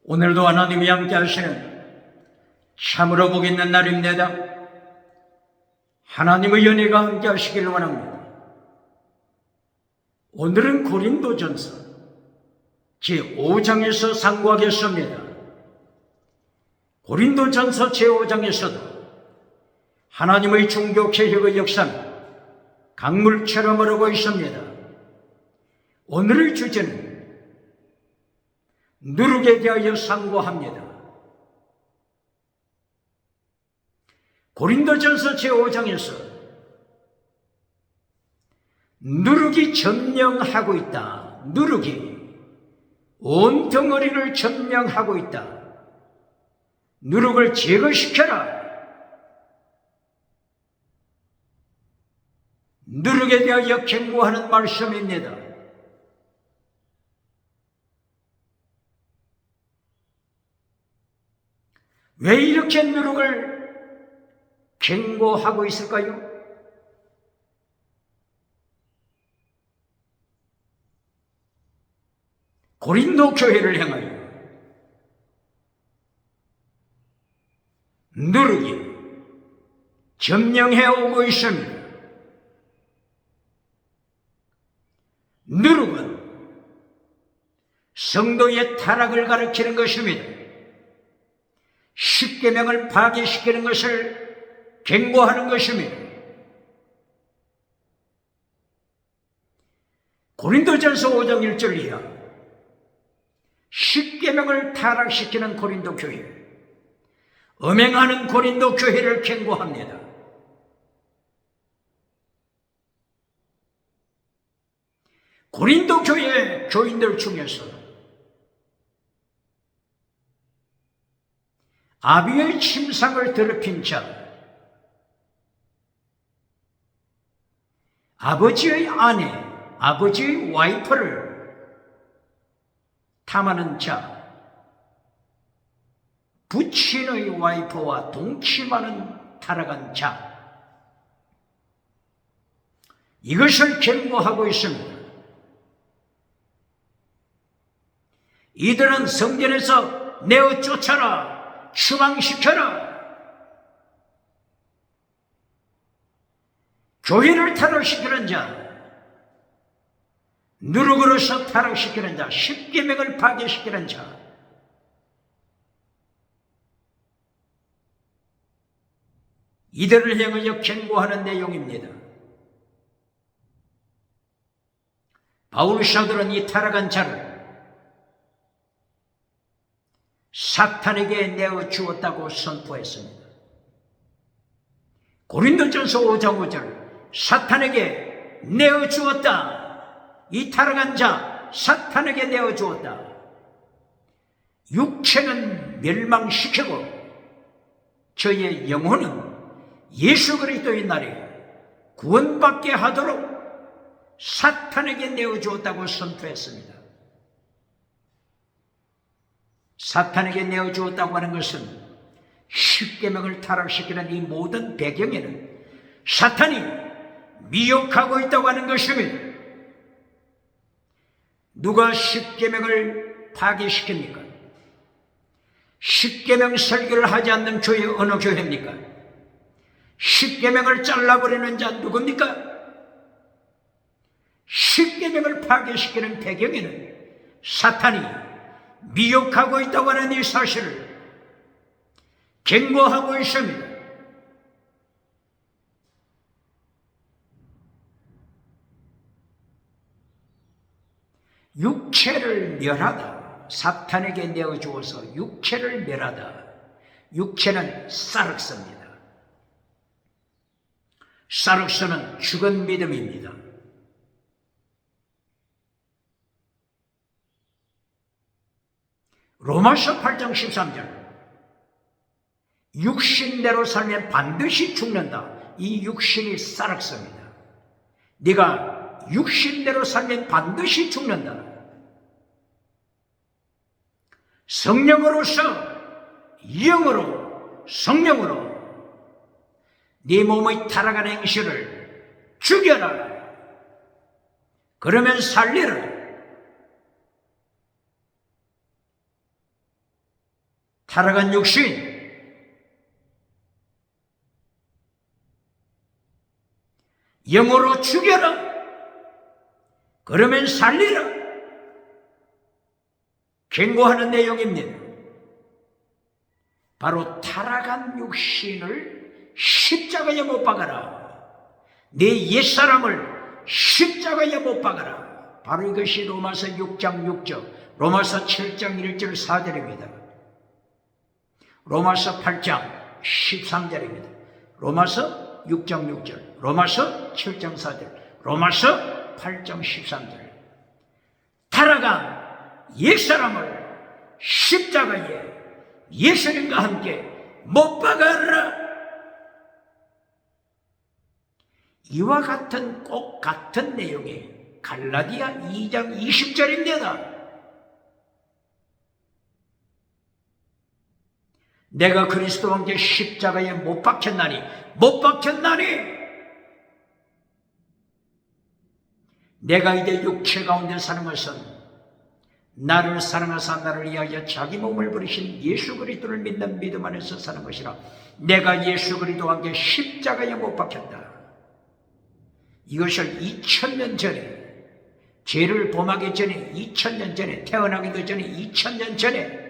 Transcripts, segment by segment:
오늘도 하나님이 함께 하시는 참으로 복 있는 날입니다. 하나님의 은혜가 함께 하시기를 원합니다. 오늘은 고린도전서 제5장에서 상고하겠습니다. 고린도전서 제5장에서도 하나님의 종교 개혁의 역사는 강물처럼 흐르고 있습니다. 오늘의 주제는 누룩에 대하여 상고합니다. 고린도전서 제5장에서 누룩이 점령하고 있다. 누룩이 온 덩어리를 점령하고 있다. 누룩을 제거시켜라. 누룩에 대하여 경고하는 말씀입니다. 왜 이렇게 누룩을 경고하고 있을까요? 고린도 교회를 향하여 누룩이 점령해 오고 있습니다. 누룩은 성도의 타락을 가리키는 것입니다. 십계명을 파괴시키는 것을 경고하는 것입니다. 고린도전서 5장 1절 이하 십계명을 타락시키는 고린도 교회, 음행하는 고린도 교회를 경고합니다. 고린도 교회 교인들 중에서 아비의 침상을 더럽힌 자, 아버지의 아내, 아버지의 와이프를 탐하는 자, 부친의 와이프와 동침하는 타락한 자, 이것을 경고하고 있습니다. 이들은 성전에서 내어 쫓아라, 추방시켜라, 교회를 타락시키는 자, 누룩으로서 타락시키는 자, 십계명을 파괴시키는 자, 이들을 향하여 경고하는 내용입니다. 바울 사도는 이 타락한 자를 사탄에게 내어 주었다고 선포했습니다. 고린도전서 5장 5절, 사탄에게 내어 주었다. 이 타락한 자 사탄에게 내어 주었다. 육체는 멸망시키고 저의 영혼은 예수 그리스도의 날에 구원받게 하도록 사탄에게 내어 주었다고 선포했습니다. 사탄에게 내어 주었다고 하는 것은 십계명을 타락시키는 이 모든 배경에는 사탄이 미혹하고 있다고 하는 것입니다. 누가 십계명을 파괴시킵니까? 십계명 설교를 하지 않는 교회 어느 교회입니까? 십계명을 잘라버리는 자 누굽니까? 십계명을 파괴시키는 배경에는 사탄이 미혹하고 있다고 하는 이 사실을 경고하고 있습니다. 육체를 멸하다, 사탄에게 내어주어서 육체를 멸하다. 육체는 사륵스입니다. 사륵스는 죽은 믿음입니다. 로마서 8장 13절, 육신대로 살면 반드시 죽는다. 이 육신이 사륵스입니다. 네가 육신대로 살면 반드시 죽는다. 성령으로서, 영으로, 성령으로 네 몸의 타락한 행실을 죽여라. 그러면 살리라. 타락한 육신, 영으로 죽여라. 그러면 살리라. 경고하는 내용입니다. 바로 타락한 육신을 십자가에 못 박아라. 내 옛사람을 십자가에 못 박아라. 바로 이것이 로마서 6장 6절, 로마서 7장 1절 4절입니다. 로마서 8장 13절입니다. 로마서 6장 6절, 로마서 7장 4절, 로마서 8장 13절. 타락한 옛사람을 십자가에 예수님과 함께 못 박아라. 이와 같은 꼭 같은 내용이 갈라디아 2장 20절입니다. 내가 그리스도와 함께 십자가에 못 박혔나니 내가 이제 육체 가운데 사는 것은 나를 사랑하사 나를 위하여 자기 몸을 버리신 예수 그리스도를 믿는 믿음 안에서 사는 것이라. 내가 예수 그리스도와 함께 십자가에 못 박혔다. 이것을 2000년 전에, 죄를 범하기 전에 2000년 전에, 태어나기도 전에 2000년 전에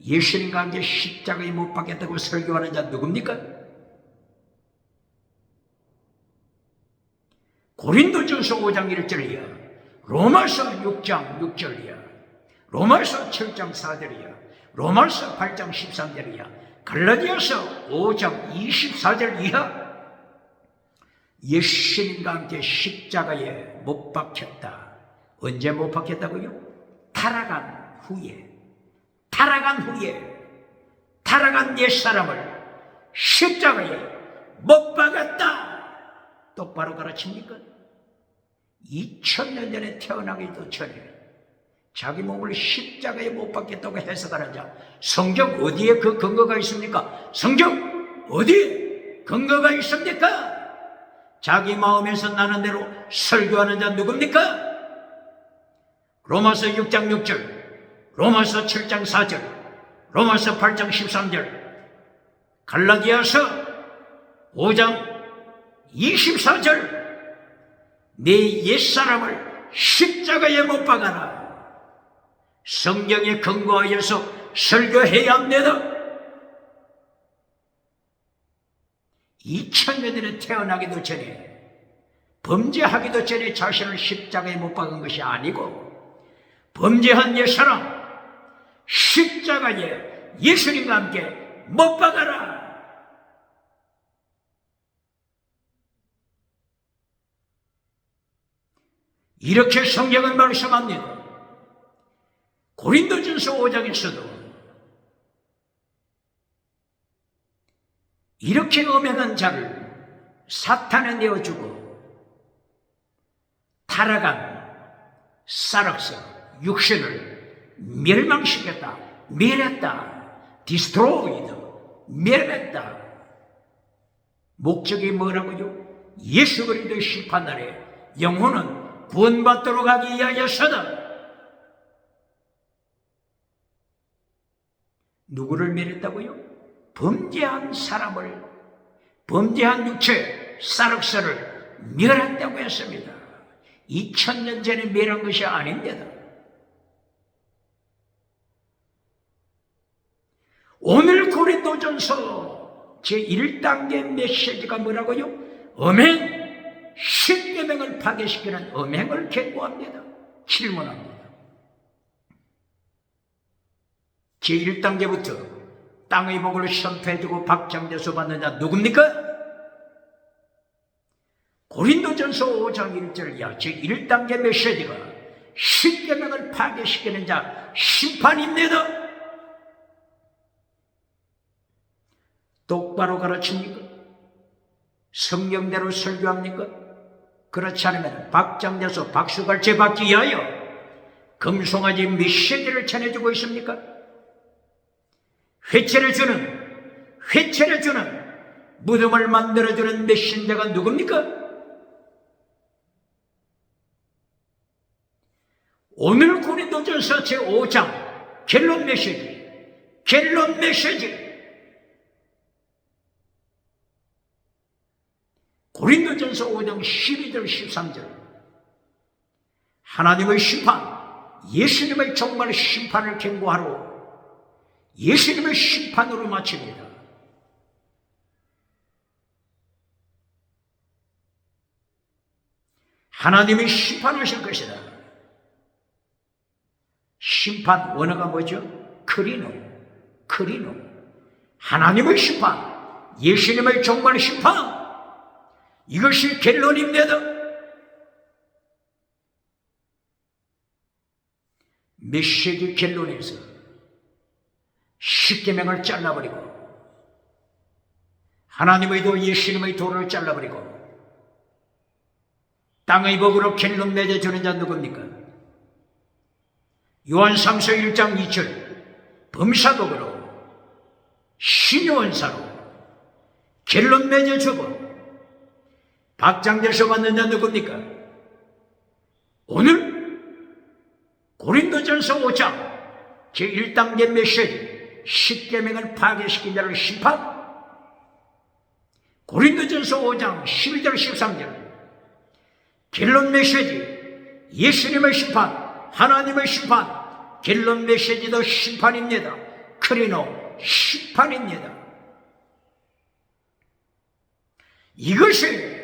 예수님과 함께 십자가에 못 박혔다고 설교하는 자 누굽니까? 고린도전서 5장 1절이야. 로마서 6장 6절이야. 로마서 7장 4절이야. 로마서 8장 13절이야. 갈라디아서 5장 24절 이하. 예수님과 함께 십자가에 못 박혔다. 언제 못 박혔다고요? 타락한 후에, 타락한 옛사람을 십자가에 못 박았다. 똑바로 가르칩니까? 2000년 전에 태어나기도 전에 자기 몸을 십자가에 못 박겠다고 해석하는 자, 성경 어디에 그 근거가 있습니까? 성경 어디에 근거가 있습니까? 자기 마음에서 나는 대로 설교하는 자 누굽니까? 로마서 6장 6절, 로마서 7장 4절, 로마서 8장 13절, 갈라디아서 5장 24절. 내 옛사람을 십자가에 못 박아라. 성경에 근거하여서 설교해야 합니다. 2000년 전에 태어나기도 전에, 범죄하기도 전에 자신을 십자가에 못 박은 것이 아니고, 범죄한 옛사람 십자가에 예수님과 함께 못 박아라. 이렇게 성경은 말씀합니다. 고린도전서 5장에서도 이렇게 음행한 자를 사탄에 내어주고 타락한 사락서 육신을 멸망시켰다, 멸했다, 디스트로이드, 멸했다. 목적이 뭐라고요? 예수 그리스도의 심판날에 영혼은 구원받도록 하기 위하여서다. 누구를 멸했다고요? 범죄한 사람을, 범죄한 육체, 사륵서를 멸했다고 했습니다. 2000년 전에 멸한 것이 아닙니다. 오늘 고린도전서 제1단계 메시지가 뭐라고요? 음행, 십계명을 파괴시키는 음행을 경고합니다. 질문합니다. 제1단계부터 땅의 복을 선포해주고 박장대소 받는 자 누굽니까? 고린도전서 5장 1절 제1단계 메시지가 십계명을 파괴시키는 자 심판입니다. 똑바로 가르칩니까? 성경대로 설교합니까? 그렇지 않으면 박장대소 박수갈채 받기 위하여 금송아지 메시지를 전해주고 있습니까? 회채를 주는 무덤을 만들어주는 메신저가 누굽니까? 오늘 고린도전서 제5장 결론 메시지, 결론 메시지. 고린도전서 5장 12절 13절. 하나님의 심판, 예수님의 정말 심판을 경고하러 예수님의 심판으로 마칩니다. 하나님이 심판하실 것이다. 심판 원어가 뭐죠? 크리노. 하나님의 심판, 예수님의 정말 심판, 이것이 결론입니다. 메시지 결론에서 십계명을 잘라버리고 하나님의 도 예수님의 도를 잘라버리고 땅의 법으로 결론 맺어주는 자 누굽니까? 요한삼서 1장 2절 범사독으로 신요원사로 결론 맺어주고 박장대서 받는 자 누굽니까? 오늘 고린도전서 5장 제1단계 메시지 십계명을 파괴시킨 자를 심판. 고린도전서 5장 12절 13절 결론 메시지 예수님의 심판, 하나님의 심판, 결론 메시지도 심판입니다. 크리노 심판입니다. 이것이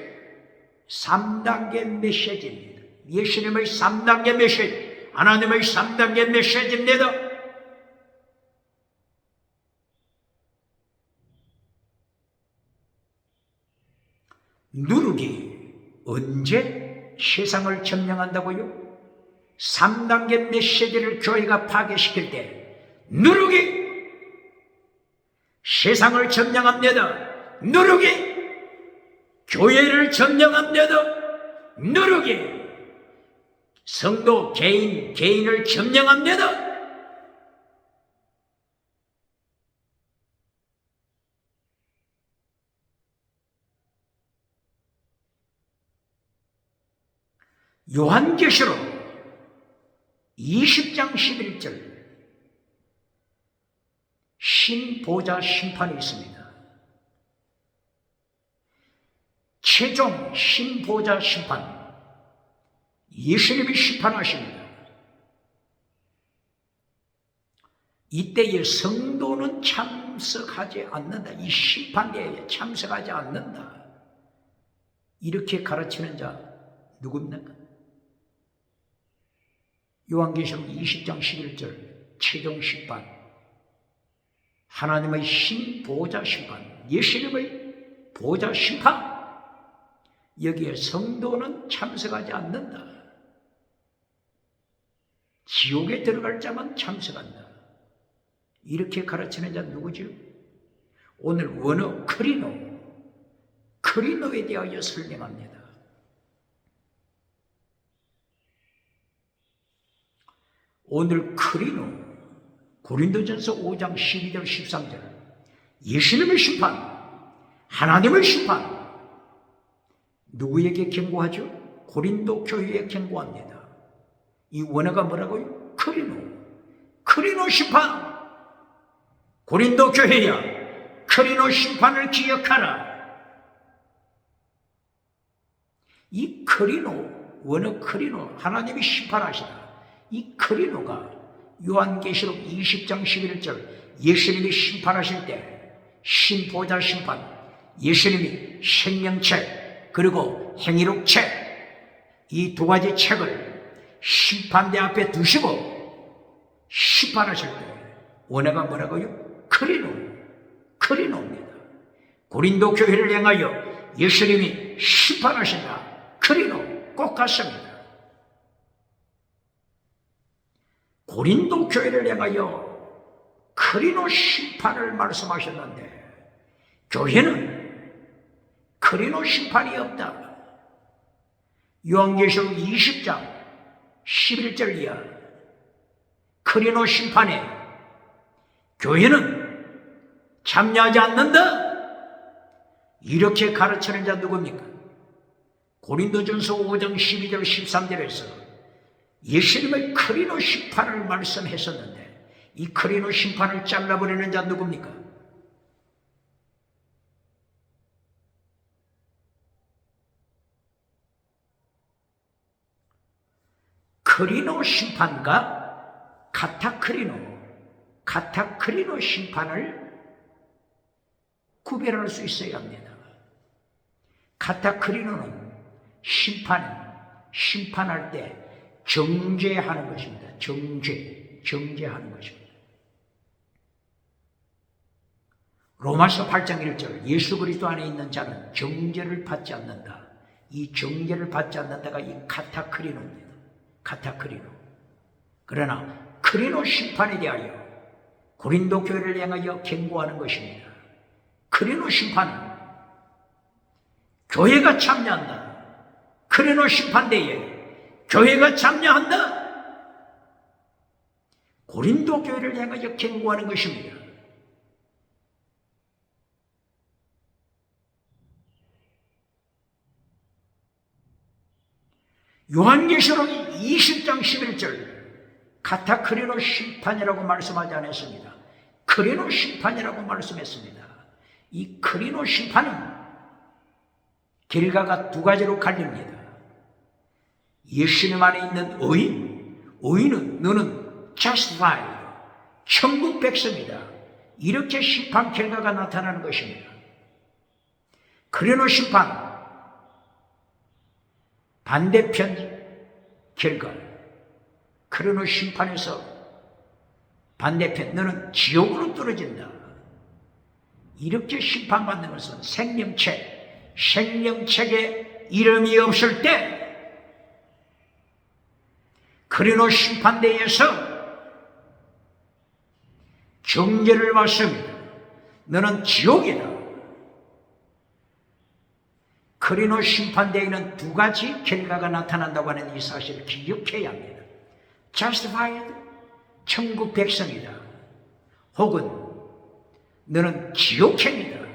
3단계 메시지입니다. 예수님의 3단계 메시지, 하나님의 3단계 메시지입니다. 누룩이 언제 세상을 점령한다고요? 3단계 메시지를 교회가 파괴시킬 때 누룩이 세상을 점령합니다. 누룩이 교회를 점령합니다. 누룩이 성도 개인을 점령합니다. 요한계시록 20장 11절 신보좌 심판이 있습니다. 최종 신보좌 심판, 예수님이 심판하십니다. 이때에 성도는 참석하지 않는다. 이 심판대에 참석하지 않는다. 이렇게 가르치는 자 누굽니까? 요한계시록 20장 11절 최종 심판, 하나님의 신보좌 심판, 예수님의 보좌 심판, 여기에 성도는 참석하지 않는다. 지옥에 들어갈 자만 참석한다. 이렇게 가르치는 자 누구죠? 오늘 원어 크리노에 대하여 설명합니다. 오늘 크리노, 고린도전서 5장 12절 13절 예수님의 심판, 하나님의 심판, 누구에게 경고하죠? 고린도 교회에 경고합니다. 이 원어가 뭐라고요? 크리노 심판. 고린도 교회야, 크리노 심판을 기억하라. 이 크리노, 원어 크리노, 하나님이 심판하시다. 이 크리노가 요한계시록 20장 11절 예수님이 심판하실 때 신보좌 심판, 예수님이 생명책 그리고 행위록책 이 두 가지 책을 심판대 앞에 두시고 심판하실 때 원어가 뭐라고요? 크리노입니다. 고린도 교회를 향하여 예수님이 심판하신다. 크리노 꼭 같습니다. 고린도 교회를 향하여 크리노 심판을 말씀하셨는데 교회는 크리노 심판이 없다. 요한계시록 20장 11절 이하 크리노 심판에 교회는 참여하지 않는다. 이렇게 가르치는 자 누굽니까? 고린도전서 5장 12절 13절에서 예수님의 크리노 심판을 말씀했었는데 이 크리노 심판을 잘라버리는 자 누굽니까? 크리노 심판과 카타크리노 심판을 구별할 수 있어야 합니다. 카타크리노는 심판할 때 정죄하는 것입니다. 정죄하는 것입니다. 로마서 8장 1절 예수 그리스도 안에 있는 자는 정죄를 받지 않는다. 이 정죄를 받지 않는다가 이 카타크리노입니다. 카타크리노. 그러나 크리노 심판에 대하여 고린도 교회를 향하여 경고하는 것입니다. 크리노 심판은 교회가 참여한다. 크리노 심판대에 교회가 참여한다. 고린도 교회를 향하여 경고하는 것입니다. 요한계시록 20장 11절 카타크리노 심판이라고 말씀하지 않았습니다. 크리노 심판이라고 말씀했습니다. 이 크리노 심판은 결과가 두 가지로 갈립니다. 예수님 안에 있는 의인은 너는 justified, 천국 백성이다. 이렇게 심판 결과가 나타나는 것입니다. 크리노 심판 반대편 결과, 크리노 심판에서 반대편 너는 지옥으로 떨어진다. 이렇게 심판받는 것은 생명책에 이름이 없을 때 크리노 심판대에서 정죄를 받습니다. 너는 지옥이다. 크리노 심판대에는 두 가지 결과가 나타난다고 하는 이 사실을 기억해야 합니다. justified, 천국 백성이다. 혹은 너는 지옥행이다.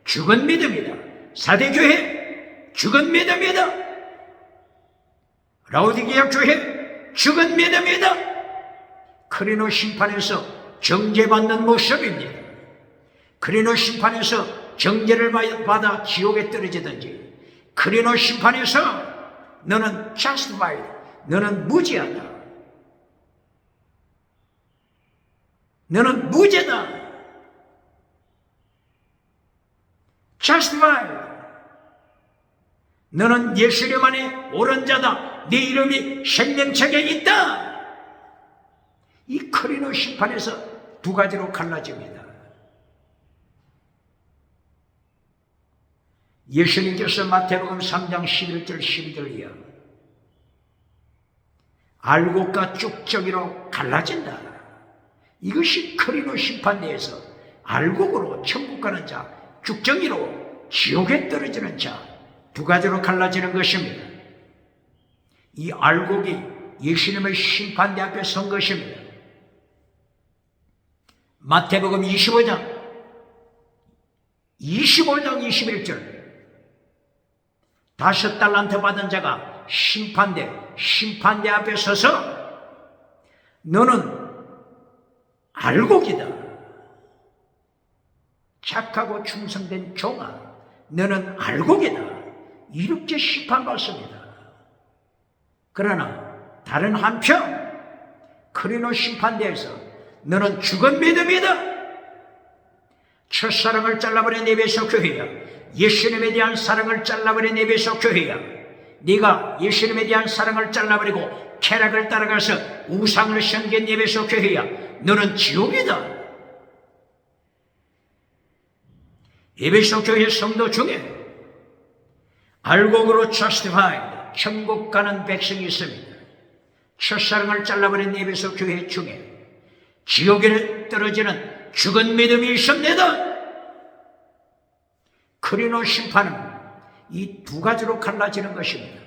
죽은 믿음이다. 사대교회 죽은 믿음이다. 라오디게아 교회 죽은 믿음이다. 크리노 심판에서 정죄받는 모습입니다. 크리노 심판에서 정죄를 받아 지옥에 떨어지든지, 크리노 심판에서 너는 justified, 너는 무죄하다. 너는 무죄다. justified, 너는 예수님 안에 옳은 자다. 네 이름이 생명책에 있다. 이 크리노 심판에서 두 가지로 갈라집니다. 예수님께서 마태복음 3장 11절 12절이요 알곡과 쭉정이로 갈라진다. 이것이 크리노 심판대에서 알곡으로 천국 가는 자, 쭉정이로 지옥에 떨어지는 자, 두 가지로 갈라지는 것입니다. 이 알곡이 예수님의 심판대 앞에 선 것입니다. 마태복음 25장 21절 5달란트 받은 자가 심판대 앞에 서서 너는 알곡이다. 착하고 충성된 종아, 너는 알곡이다. 이렇게 심판받습니다. 그러나 다른 한편 크리노 심판대에서 너는 죽은 믿음이다. 첫사랑을 잘라버린 에베소 교회야. 예수님에 대한 사랑을 잘라버린 에베소 교회야. 네가 예수님에 대한 사랑을 잘라버리고 쾌락을 따라가서 우상을 섬긴 에베소 교회야. 너는 지옥이다. 에베소 교회 성도 중에 알곡으로 justified, 천국 가는 백성이 있습니다. 첫사랑을 잘라버린 에베소 교회 중에 지옥에 떨어지는 죽은 믿음이 있습니다. 크리노 심판은 이 두 가지로 갈라지는 것입니다.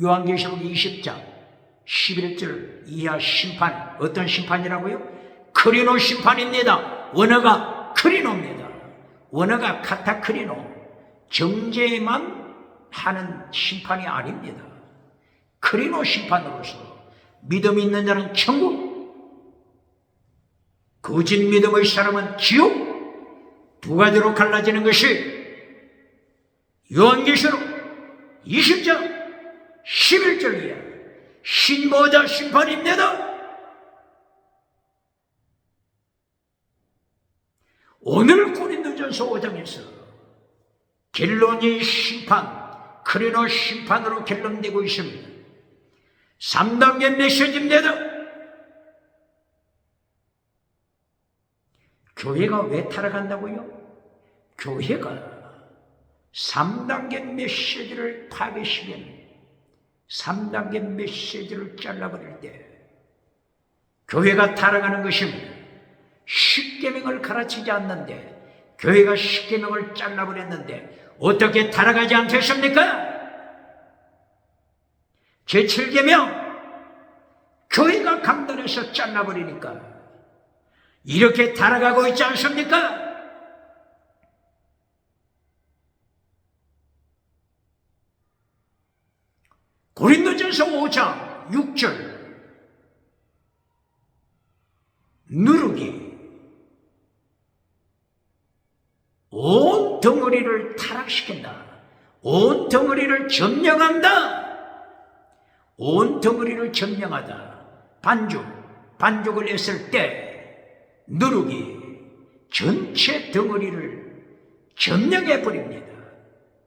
요한계시록 20장 11절 이하 심판, 어떤 심판이라고요? 크리노 심판입니다. 원어가 크리노입니다. 원어가 카타크리노, 정죄만 하는 심판이 아닙니다. 크리노 심판으로서 믿음이 있는 자는 천국, 거짓 믿음의 사람은 지옥. 두 가지로 갈라지는 것이 요한계시록 20장 11절이야. 신보자 심판입니다. 오늘 고린도전서 5장에서 결론이 심판, 크리노 심판으로 결론되고 있습니다. 3단계 메시지입니다. 교회가 왜 타락한다고요? 교회가 3단계 메시지를 파괴시키면 3단계 메시지를 잘라버릴 때 교회가 타락하는 것입니다. 십계명을 가르치지 않는데 교회가 십계명을 잘라버렸는데 어떻게 타락하지 않겠습니까? 제7계명 교회가 강단에서 잘라버리니까 이렇게 타락하고 있지 않습니까? 고린도전서 5장 6절 누룩이 온 덩어리를 타락시킨다. 온 덩어리를 점령한다. 온 덩어리를 점령하다. 반죽을 했을 때 누룩이 전체 덩어리를 점령해 버립니다.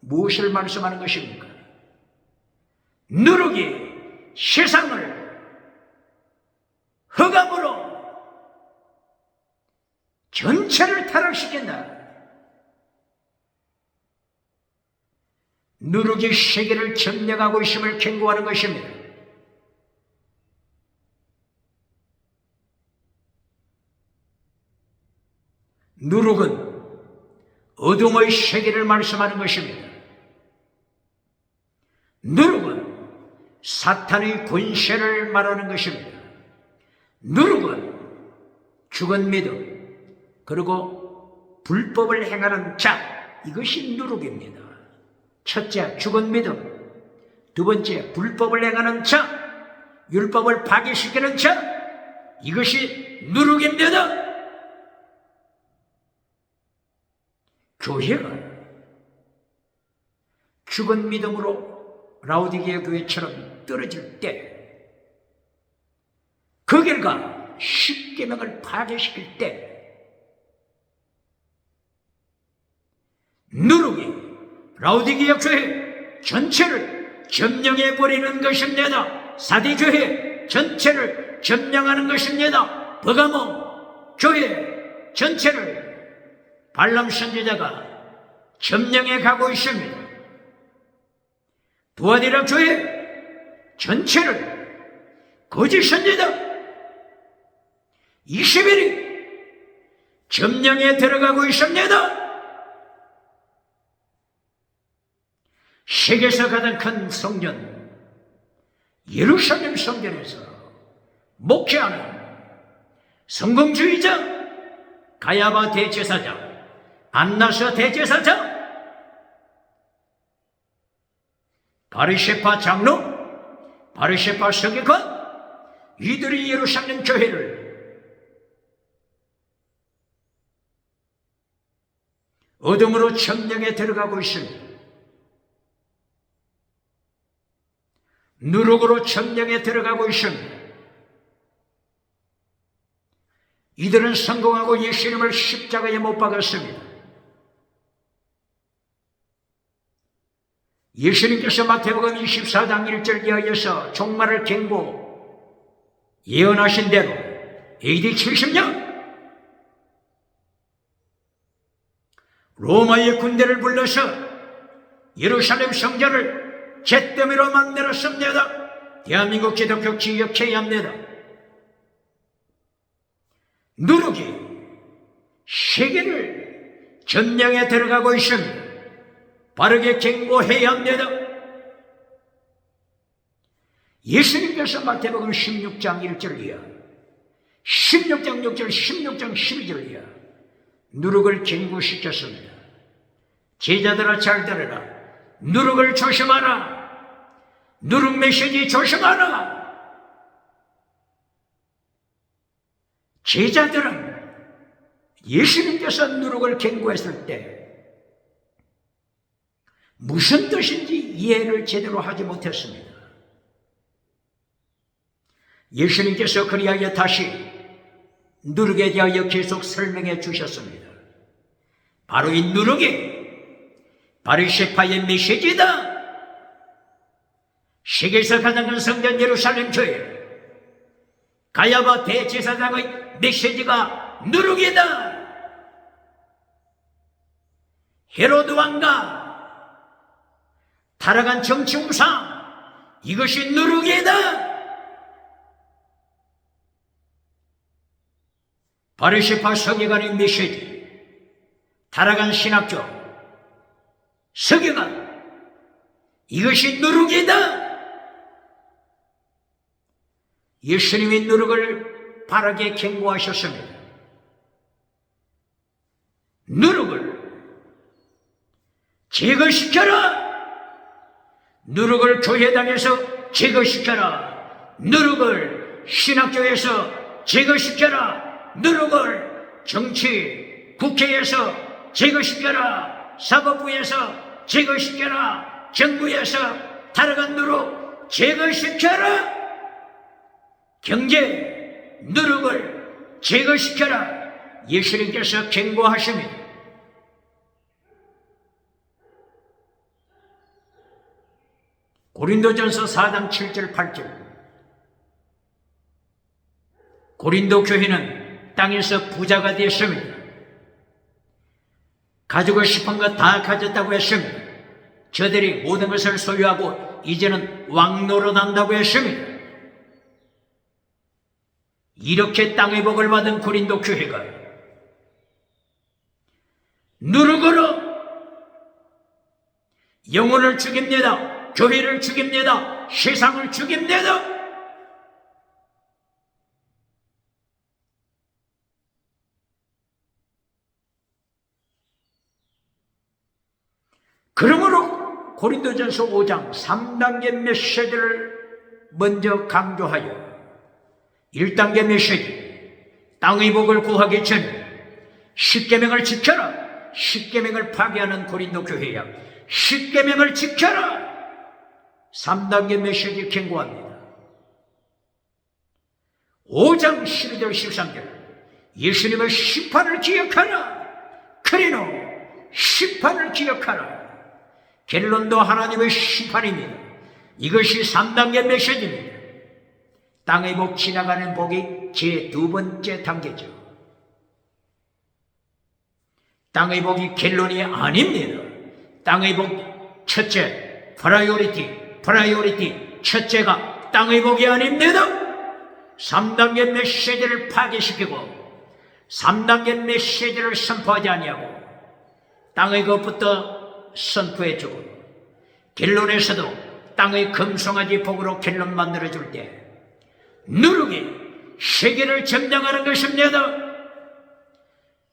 무엇을 말씀하는 것입니까? 누룩이 세상을 흑암으로 전체를 타락시킨다. 누룩이 세계를 점령하고 있음을 경고하는 것입니다. 누룩은 어둠의 세계를 말씀하는 것입니다. 누룩은 사탄의 권세를 말하는 것입니다. 누룩은 죽은 믿음, 그리고 불법을 행하는 자, 이것이 누룩입니다. 첫째, 죽은 믿음. 두 번째, 불법을 행하는 자, 율법을 파괴시키는 자, 이것이 누룩입니다. 교회가 죽은 믿음으로 라오디게아 교회처럼 떨어질 때, 그 결과 십계명을 파괴시킬 때 누룩이 라오디게아 교회 전체를 점령해버리는 것입니다. 사대교회 전체를 점령하는 것입니다. 버가모 교회 전체를 발람 선지자가 점령해 가고 있습니다. 두아디라 교회 전체를 거짓 선지자 20일이 점령에 들어가고 있습니다. 세계에서 가장 큰 성전 예루살렘 성전에서 목회하는 성공주의자 가야바 대제사장, 안나스 대제사장, 바리새파 장로, 바리새파 서기관, 이들이 예루살렘 교회를 어둠으로 점령에 들어가고 있습니다. 누룩으로 점령에 들어가고 있습니다. 이들은 성공하고 예수님을 십자가에 못 박았습니다. 예수님께서 마태복음 24장 1절 이하여서 종말을 경고 예언하신 대로 AD 70년 로마의 군대를 불러서 예루살렘 성전을 잿더미로 만들었습니다. 대한민국 기독교 기억해야 합니다. 누룩이 세계를 점령에 들어가고 있습니다. 바르게 경고해야 합니다. 예수님께서 마태복음 16장 1절 이하, 16장 6절, 16장 12절 이하 누룩을 경고시켰습니다. 제자들아 잘 들으라. 누룩을 조심하라. 누룩 메시지 조심하라. 제자들은 예수님께서 누룩을 경고했을 때 무슨 뜻인지 이해를 제대로 하지 못했습니다. 예수님께서 그리하여 다시 누룩에 대하여 계속 설명해 주셨습니다. 바로 이 누룩이 바리새파의 메시지다. 세계에서 가장 큰 성전 예루살렘 교회 가야바 대제사장의 메시지가 누룩이다. 헤로드 왕과 타락한 정치 우상, 이것이 누룩이다. 바리새파 서기관의 메시지, 타락한 신학교, 서기관, 이것이 누룩이다. 예수님이 누룩을 바르게 경고하셨습니다. 누룩을 제거시켜라. 누룩을 교회당에서 제거시켜라. 누룩을 신학교에서 제거시켜라. 누룩을 정치, 국회에서 제거시켜라. 사법부에서 제거시켜라. 정부에서 타락한 누룩 제거시켜라. 경제 누룩을 제거시켜라. 예수님께서 경고하십니다. 고린도전서 4장 7절 8절. 고린도 교회는 땅에서 부자가 되었습니다. 가지고 싶은 것 다 가졌다고 했습니다. 저들이 모든 것을 소유하고 이제는 왕노릇한다고 했습니다. 이렇게 땅의 복을 받은 고린도 교회가 누룩으로 영혼을 죽입니다. 교회를 죽입니다. 세상을 죽입니다. 그러므로 고린도전서 5장 3단계 메시지를 먼저 강조하여 1단계 메시지, 땅의 복을 구하기 전에 십계명을 지켜라. 십계명을 파괴하는 고린도 교회야. 십계명을 지켜라. 3단계 메시지 경고합니다. 5장 12절 13절. 예수님의 심판을 기억하라. 크리노, 심판을 기억하라. 결론도 하나님의 심판입니다. 이것이 3단계 메시지입니다. 땅의 복, 지나가는 복이 제 2번째 단계죠. 땅의 복이 결론이 아닙니다. 땅의 복 첫째, 프라이오리티 첫째가 땅의 복이 아닙니다. 3단계 메시지를 파괴시키고 3단계 메시지를 선포하지 아니하고 땅의 것부터 선포해주고 결론에서도 땅의 금송아지 복으로 결론 만들어줄 때 누룩이 세계를 점령하는 것입니다.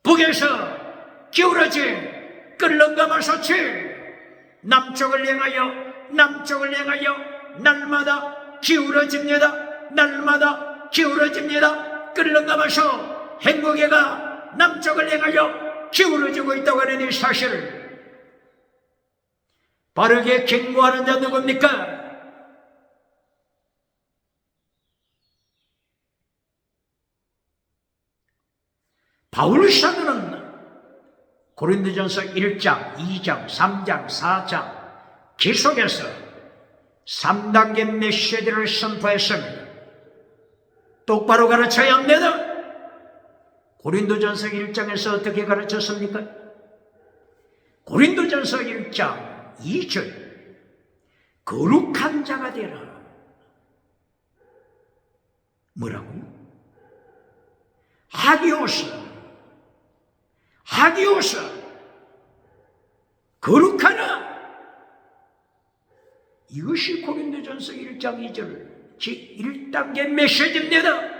북에서 기울어진 끓는 가마솥이 남쪽을 향하여 날마다 기울어집니다. 날마다 기울어집니다. 끓는 가마솥 행복회가 남쪽을 향하여 기울어지고 있다고 하는 이 사실을 바르게 경고하는 자 누굽니까? 바울 사도는 고린도전서 1장, 2장, 3장, 4장 계속해서 3단계 메시지를 선포했습니다. 똑바로 가르쳐야 합니다. 고린도전서 1장에서 어떻게 가르쳤습니까? 고린도전서 1장 2절 거룩한 자가 되라. 뭐라고? 하기오스 거룩하라. 이것이 고린도전서 1장 2절 제1단계 메시지입니다.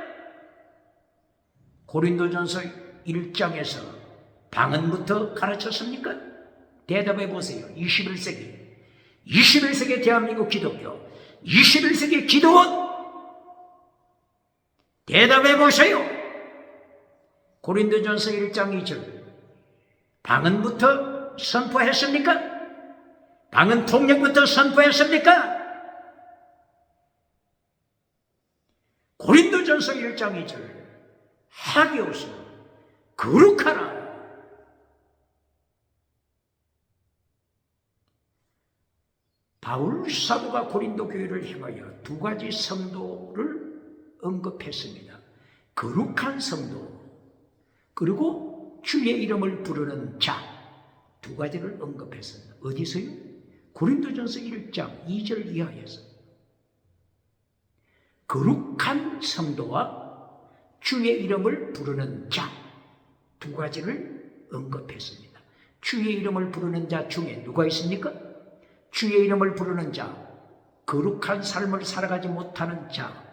고린도전서 1장에서 방언부터 가르쳤습니까? 대답해 보세요. 21세기 대한민국 기독교 21세기 기도원 대답해 보세요. 고린도전서 1장 2절. 방언부터 선포했습니까? 방언 통역부터 선포했습니까? 고린도전서 1장 2절. 하기오서 거룩하라. 바울 사도가 고린도 교회를 향하여 두 가지 성도를 언급했습니다. 거룩한 성도, 그리고 주의 이름을 부르는 자, 두 가지를 언급했습니다. 어디서요? 고린도전서 1장 2절 이하에서. 거룩한 성도와 주의 이름을 부르는 자, 두 가지를 언급했습니다. 주의 이름을 부르는 자 중에 누가 있습니까? 주의 이름을 부르는 자, 거룩한 삶을 살아가지 못하는 자,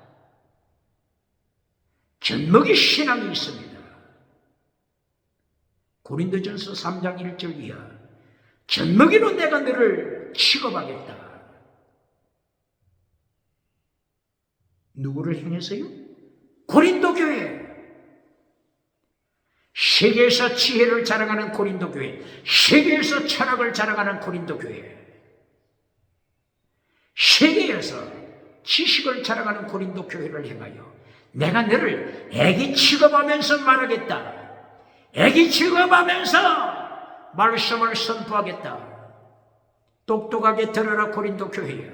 젖먹이 신앙이 있습니다. 고린도전서 3장 1절 이하. 젖먹이로 내가 너를 취급하겠다. 누구를 향해서요? 고린도 교회. 세계에서 지혜를 자랑하는 고린도 교회, 세계에서 철학을 자랑하는 고린도 교회, 세계에서 지식을 자랑하는 고린도 교회를 향하여 내가 너를 애기 취급하면서 말하겠다. 애기 취급하면서 말씀을 선포하겠다. 똑똑하게 들어라 고린도 교회야.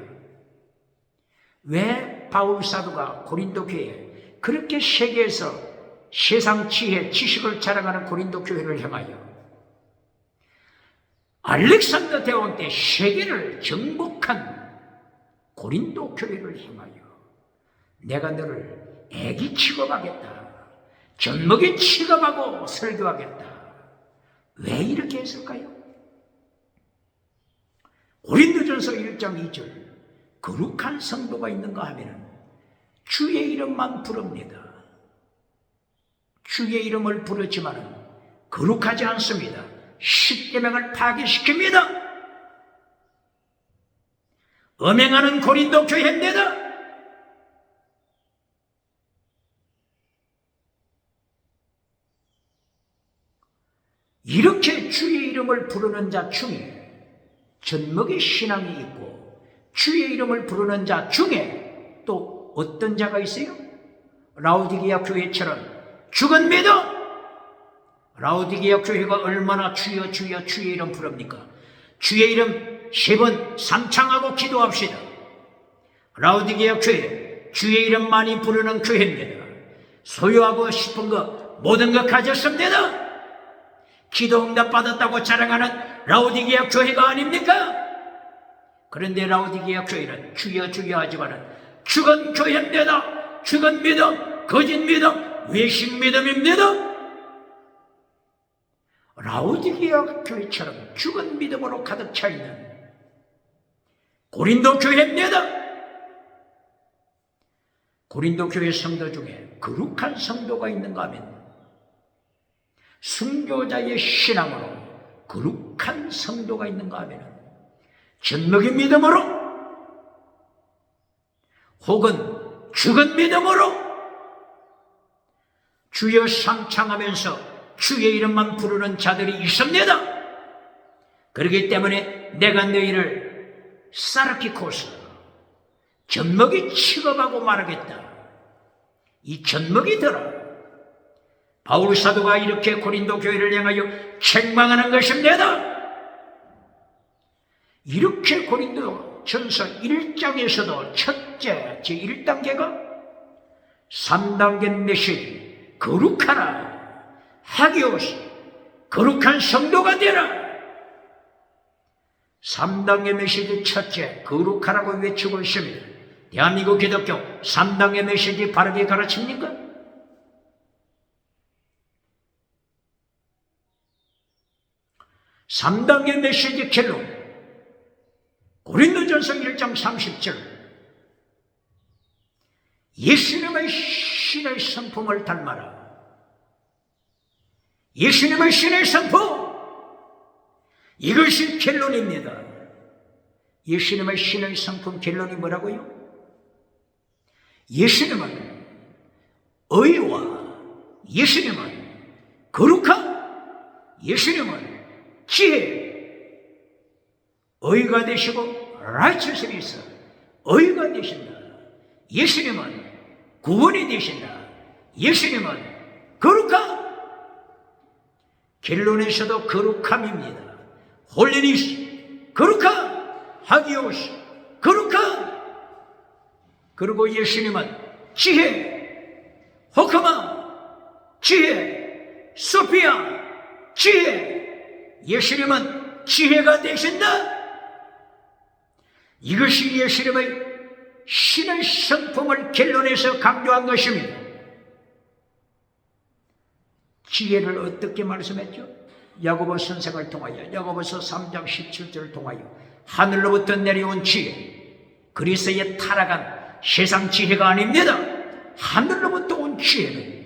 왜 바울 사도가 고린도 교회에 그렇게 세계에서 세상 지혜, 지식을 자랑하는 고린도 교회를 향하여 알렉산더 대왕 때 세계를 정복한 고린도 교회를 향하여 내가 너를 애기 취급하겠다. 젖먹이 취급하고 설교하겠다. 왜 이렇게 했을까요? 고린도전서 1장 2절. 거룩한 성도가 있는가 하면 주의 이름만 부릅니다. 주의 이름을 부르지만 거룩하지 않습니다. 십계명을 파괴시킵니다. 음행하는 고린도 교회입니다. 이렇게 주의 이름을 부르는 자 중에 젖먹이 신앙이 있고 주의 이름을 부르는 자 중에 또 어떤 자가 있어요? 라오디게아 교회처럼 죽은 믿음. 라오디게아 교회가 얼마나 주여 주여 주의 이름 부릅니까? 주의 이름 3번 삼창하고 기도합시다. 라오디게아 교회 주의 이름 많이 부르는 교회입니다. 소유하고 싶은 거 모든 것 가졌습니다. 기도 응답 받았다고 자랑하는 라오디게아 교회가 아닙니까? 그런데 라오디게아 교회는 주여 주여 하지만은 죽은 교회입니다. 죽은 믿음, 거짓 믿음, 외식 믿음입니다. 라오디게아 교회처럼 죽은 믿음으로 가득 차 있는 고린도 교회입니다. 고린도 교회 성도 중에 거룩한 성도가 있는가 하면 순교자의 신앙으로 거룩한 성도가 있는가 하면 젖먹이 믿음으로 혹은 죽은 믿음으로 주여 상창하면서 주의 이름만 부르는 자들이 있습니다. 그렇기 때문에 내가 너희를 사르키코스 젖먹이 취급하고 말하겠다. 이 젖먹이들아, 바울 사도가 이렇게 고린도 교회를 향하여 책망하는 것입니다. 이렇게 고린도 전서 1장에서도 첫째 제1단계가 3단계 메시지 거룩하라, 하기오스 거룩한 성도가 되라. 3단계 메시지 첫째 거룩하라고 외치고 있습니다. 대한민국 기독교 3단계 메시지 바르게 가르칩니까? (3단계) 메시지 결론. 고린도전서 1장 30절. 예수님의 신의 성품을 닮아라. 예수님의 신의 성품, 이것이 결론입니다. 예수님의 신의 성품 결론이 뭐라고요? 예수님은 의와 예수님은 거룩함. 예수님은 지혜, 의가 되시고 righteousness, 의가 되신다. 예수님은 구원이 되신다. 예수님은 거룩함. 결론에서도 거룩함입니다. 홀리니스, 거룩함. 하기오스, 거룩함. 그리고 예수님은 지혜, 호크마, 지혜, 소피아, 지혜. 예수님은 지혜가 되신다. 이것이 예수님의 신의 성품을 결론해서 강조한 것입니다. 지혜를 어떻게 말씀했죠? 야고보 선생을 통하여, 야고보서 3장 17절을 통하여 하늘로부터 내려온 지혜, 그리스도에 타락한 세상 지혜가 아닙니다. 하늘로부터 온 지혜는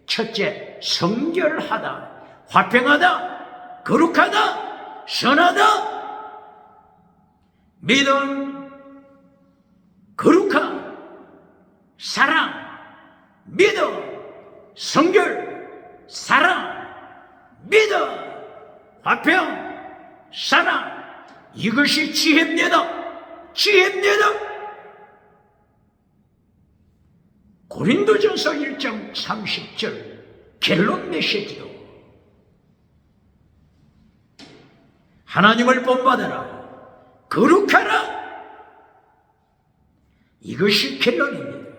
첫째, 성결하다, 화평하다, 거룩하다, 선하다. 믿음, 거룩함, 사랑, 믿음, 성결, 사랑, 믿음, 화평, 사랑. 이것이 지혜입니다. 지혜입니다. 고린도전서 1장 30절 결론 메시지도 하나님을 본받아라, 거룩하라. 이것이 결론입니다.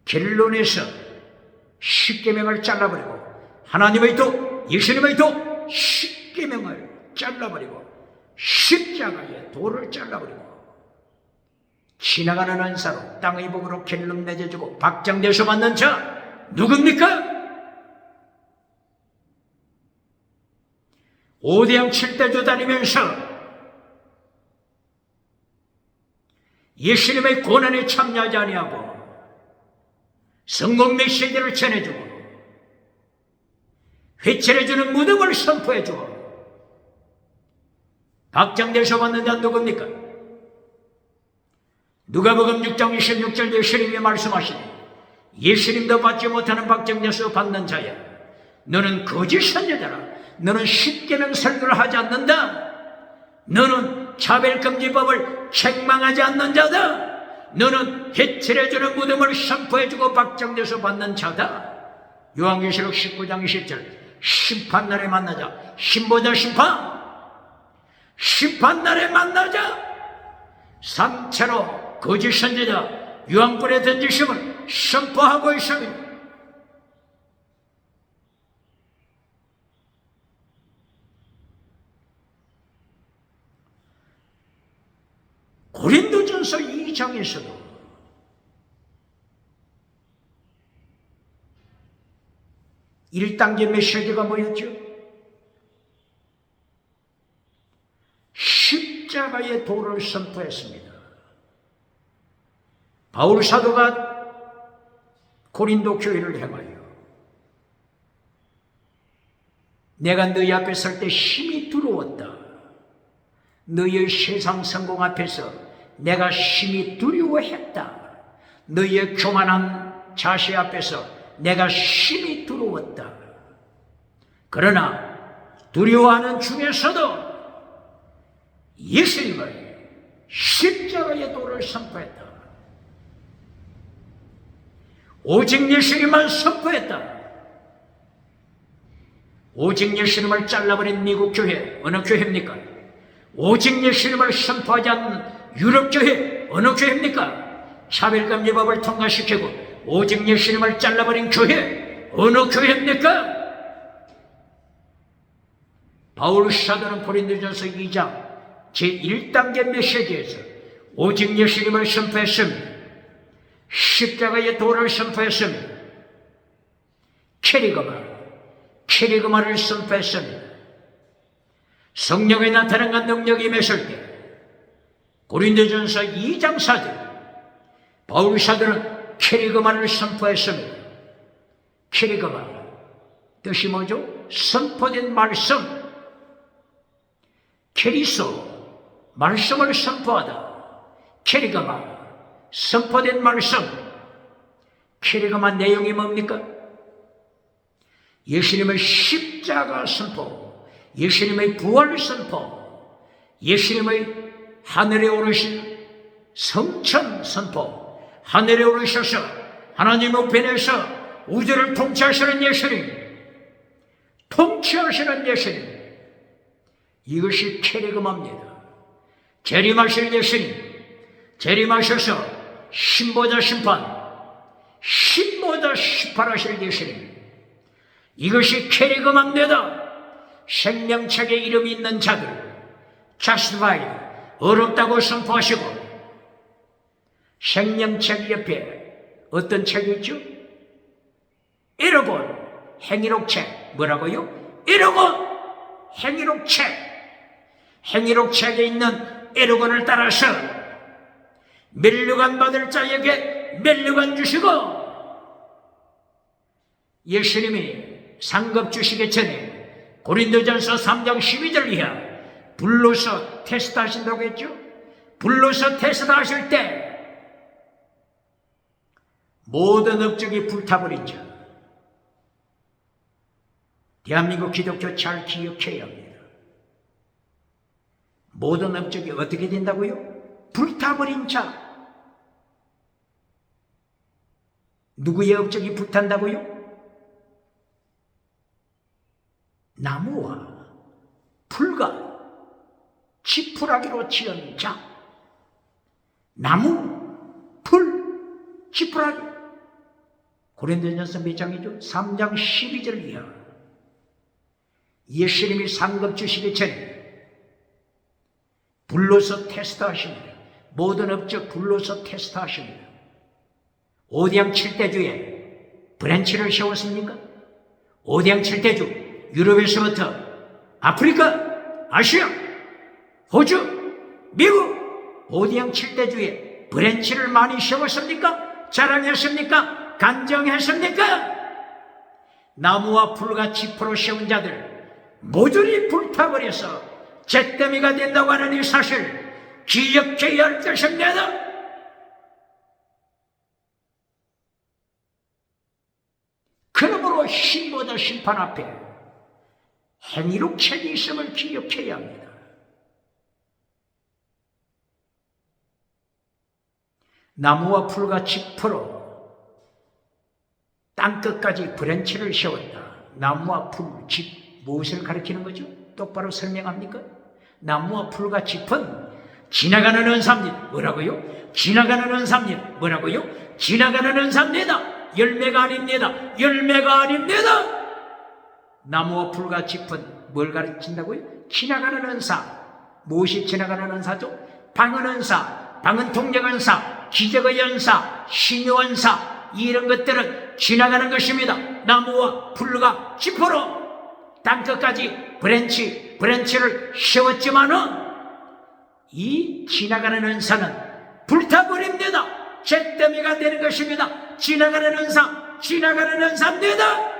결론에서 십계명을 잘라버리고 하나님의 도, 예수님의 도, 십계명을 잘라버리고 십자가의 도를 잘라버리고 지나가는 은사로 땅의 복으로 결론 맺어주고 박장대소 받는 자 누굽니까? 5대양 7대조 다니면서 예수님의 고난에 참여하지 아니하고 성공 메시지를 전해주고 회칠해주는 무덤을 선포해주고 박장대소 받는 자 누굽니까? 누가복음 6장 26절 예수님이 말씀하시니 예수님도 받지 못하는 박장대소 받는 자야, 너는 거짓 선지자라. 너는 십계명 설교를 하지 않는다. 너는 차별금지법을 책망하지 않는 자다. 너는 회칠해주는 무덤을 선포해주고 박장대소 받는 자다. 요한계시록 19장 20절 심판날에 만나자. 신보자 심판, 심판날에 만나자. 3차로 거짓 선지자 유황불에 던지심을 선포하고 있습니다. 고린도전서 2장에서도 (1단계) 메시지가 뭐였죠? 십자가의 도를 선포했습니다. 바울 사도가 고린도 교회를 향하여 내가 너희 앞에 설 때 힘이 두려웠다. 너희의 세상 성공 앞에서 내가 심히 두려워했다. 너희의 교만한 자세 앞에서 내가 심히 두려웠다. 그러나 두려워하는 중에서도 예수님을 십자가의 도를 선포했다. 오직 예수님만 선포했다. 오직 예수님을 잘라버린 미국 교회 어느 교회입니까? 오직 예수님을 선포하지 않는 유럽 교회 어느 교회입니까? 차별금지법을 통과시키고 오직 예수님을 잘라버린 교회 어느 교회입니까? 바울 사도는 고린도전서 2장 제1단계 메시지에서 오직 예수님을 선포했습니다. 십자가의 도를 선포했습니다. 캐리그마를 선포했습니다. 성령의 나타남과 능력이 임했을 때 고린도전서 2장 4절 바울 사도는 캐리그마를 선포했습니다. 캐리그마 뜻이 뭐죠? 선포된 말씀. 캐리소 말씀을 선포하다. 캐리그마 선포된 말씀. 캐리그마 내용이 뭡니까? 예수님의 십자가 선포, 예수님의 부활 선포, 예수님의 하늘에 오르신 성천 선포, 하늘에 오르셔서 하나님 우편에서 우주를 통치하시는 예수님, 통치하시는 예수님, 이것이 캐리그마입니다. 재림하실 예수님, 재림하셔서 신보자 심판, 신보자 심판하실 예수님, 이것이 캐리그마입니다. 생명책에 이름이 있는 자들, justified, 어렵다고 선포하시고, 생명책 옆에 어떤 책이 있죠? 에러곤 행위록책, 뭐라고요? 에러곤 행위록책, 행위록책에 있는 에러곤을 따라서 면류관 받을 자에게 면류관 주시고, 예수님이 상급 주시기 전에 고린도전서 3장 12절 이하 불로서 테스트 하신다고 했죠? 불로서 테스트 하실 때 모든 업적이 불타버린 자, 대한민국 기독교 잘 기억해야 합니다. 모든 업적이 어떻게 된다고요? 불타버린 자. 누구의 업적이 불탄다고요? 나무와 풀과 지푸라기로 지은 자. 나무, 풀, 지푸라기. 고린도전서 몇 장이죠? 3장 12절 이하. 예수님이 상급 주시기 전에 불로서 테스트 하십니다. 모든 업적 불로서 테스트 하십니다. 오대양 7대주에 브랜치를 세웠습니까? 오대양 7대주, 유럽에서부터 아프리카, 아시아, 호주, 미국, 오대양 7대주에 브랜치를 많이 세웠습니까? 자랑했습니까? 간정했습니까? 나무와 풀과 지푸로 세운 자들 모조리 불타버려서 잿더미가 된다고 하는 이 사실 기억해야 할 것입니다. 그러므로 신보다 심판 앞에 행위록 책이 있음을 기억해야 합니다. 나무와 풀과 지푸로 땅끝까지 브랜치를 세웠다. 나무와 풀, 집, 무엇을 가리키는 거죠? 똑바로 설명합니까? 나무와 풀과 짚은 지나가는 은사입니다. 뭐라고요? 지나가는 은사입니다. 뭐라고요? 지나가는 은사입니다. 열매가 아닙니다. 열매가 아닙니다. 나무와 풀과 짚은 뭘 가르친다고요? 지나가는 은사. 무엇이 지나가는 은사죠? 방언 은사, 방언 통역 은사, 기적의 은사, 신유 은사, 이런 것들은 지나가는 것입니다. 나무와 풀과 짚으로 땅끝까지 브랜치를 세웠지만은 이 지나가는 은사는 불타버립니다. 잿더미가 되는 것입니다. 지나가는 은사, 지나가는 은사입니다.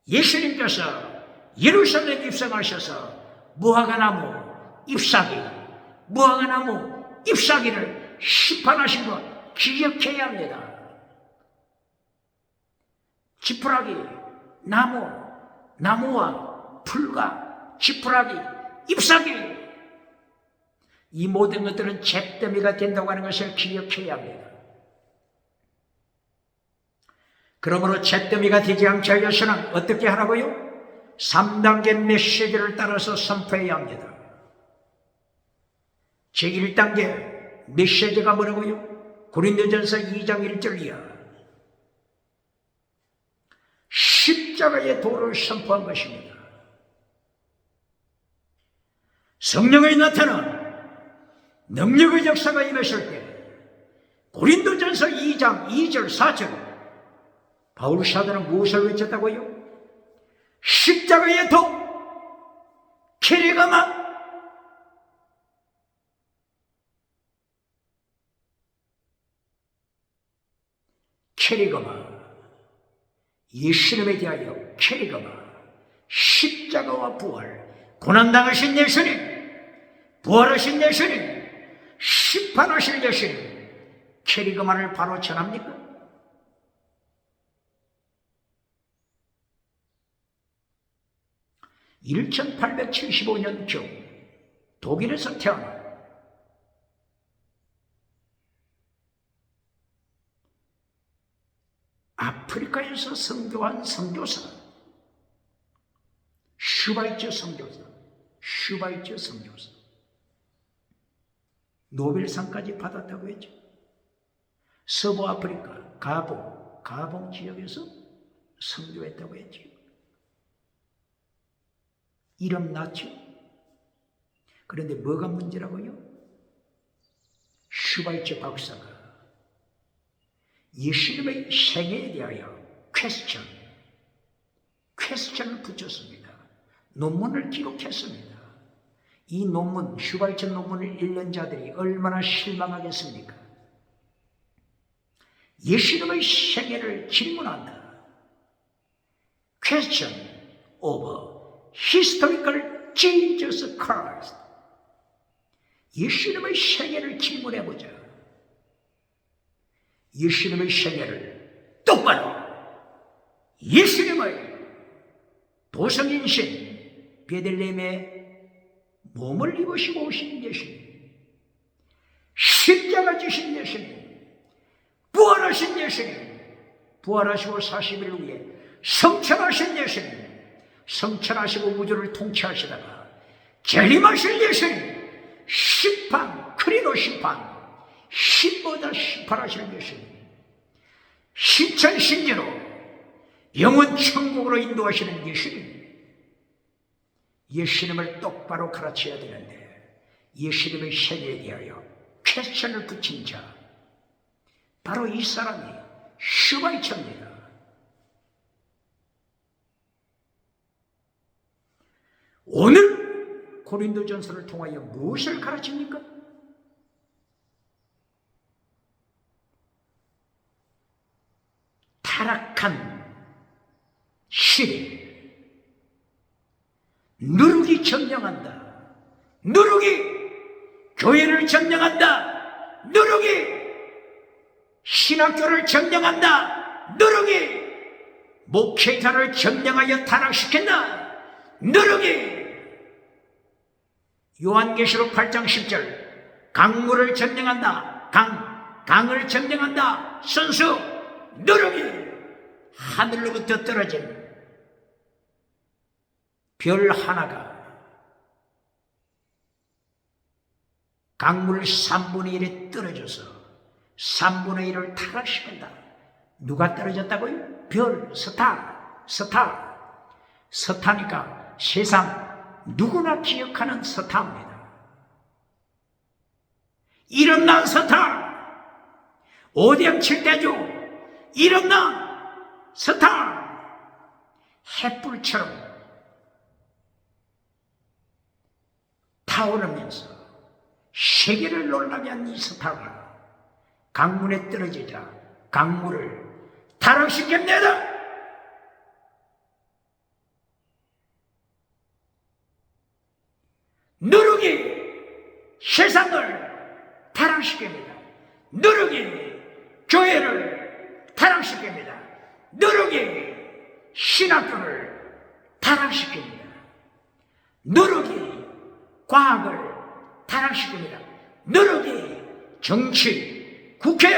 예수님께서 예루살렘 입성하셔서 무화과나무 잎사귀, 무화과나무 잎사귀를 심판하신 것 기억해야 합니다. 지푸라기, 나무와 풀과 지푸라기, 잎사귀, 이 모든 것들은 잿더미가 된다고 하는 것을 기억해야 합니다. 그러므로 잿더미가 되지 않게 위해서는 어떻게 하라고요? 3단계 메시지를 따라서 선포해야 합니다. 제1단계 메시지가 뭐라고요? 고린도전서 2장 1절 이하 십자가의 도를 선포한 것입니다. 성령의 나타난 능력의 역사가 임했을 때 고린도전서 2장 2절 4절 바울 사도는 무엇을 외쳤다고요? 십자가의 도, 캐리그마, 캐리그마, 예수님에 대하여 캐리그마, 십자가와 부활, 고난당하신 예수님, 부활하신 예수님, 심판하신 예수님, 캐리그마를 바로 전합니까? 1875년경 독일에서 태어나 아프리카에서 선교한 선교사, 슈바이처 선교사, 노벨상까지 받았다고 했죠. 서부 아프리카 가봉 지역에서 선교했다고 했죠. 이름 났죠. 그런데 뭐가 문제라고요? 슈바이처 박사가 예수님의 생애에 대하여 퀘스천을 붙였습니다. 논문을 기록했습니다. 이 논문, 슈바이처 논문을 읽는 자들이 얼마나 실망하겠습니까? 예수님의 생애를 질문한다. Question of historical Jesus Christ. 예수님의 생애를 질문해보자. 예수님의 생애를 똑바로 예수님의 도성인신 베들레헴에 몸을 입으시고 오신 예수님, 십자가 지신 예수님, 부활하신 예수님, 부활하시고 40일 후에 성천하신 예수님, 성천하시고 우주를 통치하시다가 재림하신 예수님, 심판, 크리노 심판, 신보다 심판하시는 예수님, 신천신제로 영원 천국으로 인도하시는 예수님, 예수님을 똑바로 가르쳐야 되는데 예수님의 생애에 대하여 퀘스천을 붙인 자, 바로 이 사람이 슈바이처입니다. 오늘 고린도전서를 통하여 무엇을 가르칩니까? 타락한 시대, 누룩이 점령한다. 누룩이 교회를 점령한다. 누룩이 신학교를 점령한다. 누룩이 목회자를 점령하여 타락시킨다. 누룩이 요한계시록 8장 10절 강물을 점령한다. 강을 점령한다. 선수 누룩이 하늘로부터 떨어진 별 하나가 강물 3분의 1에 떨어져서 3분의 1을 타락시킨다. 누가 떨어졌다고요? 별, 스타니까 세상 누구나 기억하는 스타입니다. 이름난 스타, 오대양 칠대주 이름난 스타, 햇불처럼 타오르면서 세계를 놀라게 한 이 스타가 강물에 떨어지자 강물을 타락시켰습니다. 누룩이 세상을 타락시킵니다. 누룩이 교회를 타락시킵니다. 누룩이 신학교를 타락시킵니다. 누룩이 과학을 타락시킵니다. 누룩이 정치, 국회,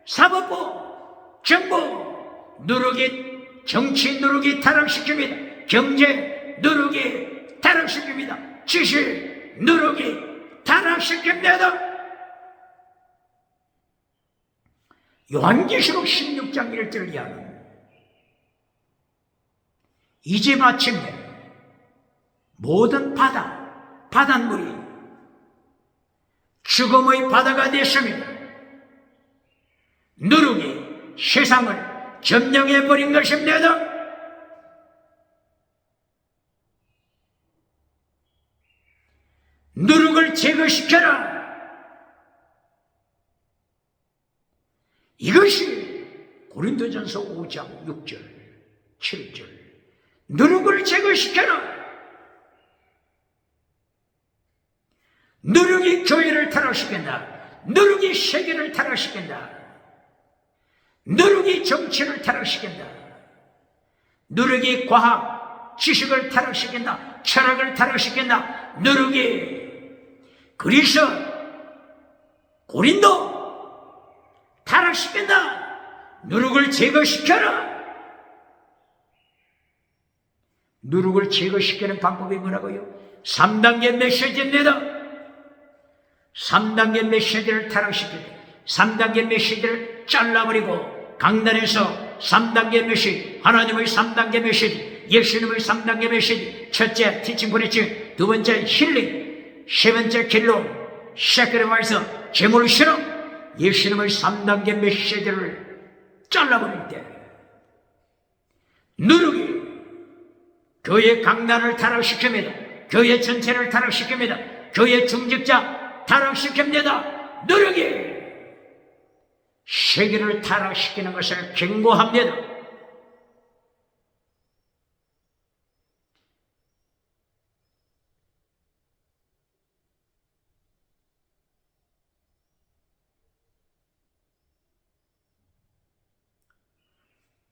사법부, 정부, 누룩이 정치 누룩이 타락시킵니다. 경제 누룩이 타락시킵니다. 지식 누룩이 타락시킵니다. 요한계시록 16장 1절 이하는 이제 마침내 모든 바닷물이 죽음의 바다가 됐습니다. 누룩이 세상을 점령해버린 것입니다. 누룩을 제거시켜라. 이것이 고린도전서 5장 6절 7절 누룩을 제거시켜라. 누룩이 교회를 타락시킨다. 누룩이 세계를 타락시킨다. 누룩이 정치를 타락시킨다. 누룩이 과학, 지식을 타락시킨다. 철학을 타락시킨다. 누르기. 그리스, 고린도 타락시킨다. 누룩을 제거시켜라. 누룩을 제거시키는 방법이 뭐라고요? 3단계 메시지입니다. 3단계 메시지를 타락시키고 3단계 메시지를 잘라버리고 강단에서 3단계 메시지, 하나님의 3단계 메시지, 예수님의 3단계 메시지, 첫째 티칭 프리칭, 두 번째 힐링, 세 번째 길로 세크리파이스, 제물 실험, 예수님의 3단계 메시지를 잘라버릴 때 누룩이 교회 강단을 타락시킵니다. 교회 전체를 타락시킵니다. 교회 중직자 타락시킵니다. 누룩이 세계를 타락시키는 것을 경고합니다.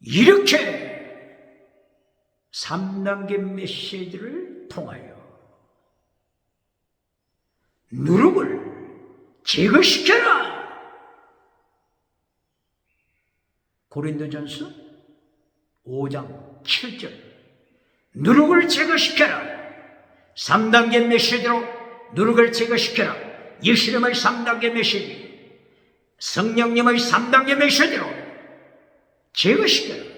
이렇게 3단계 메시지를 통하여 누룩을 제거시켜라. 고린도전서 5장 7절 누룩을 제거시켜라. 3단계 메시지로 누룩을 제거시켜라. 예수님의 3단계 메시지, 성령님의 3단계 메시지로 제거시켜라.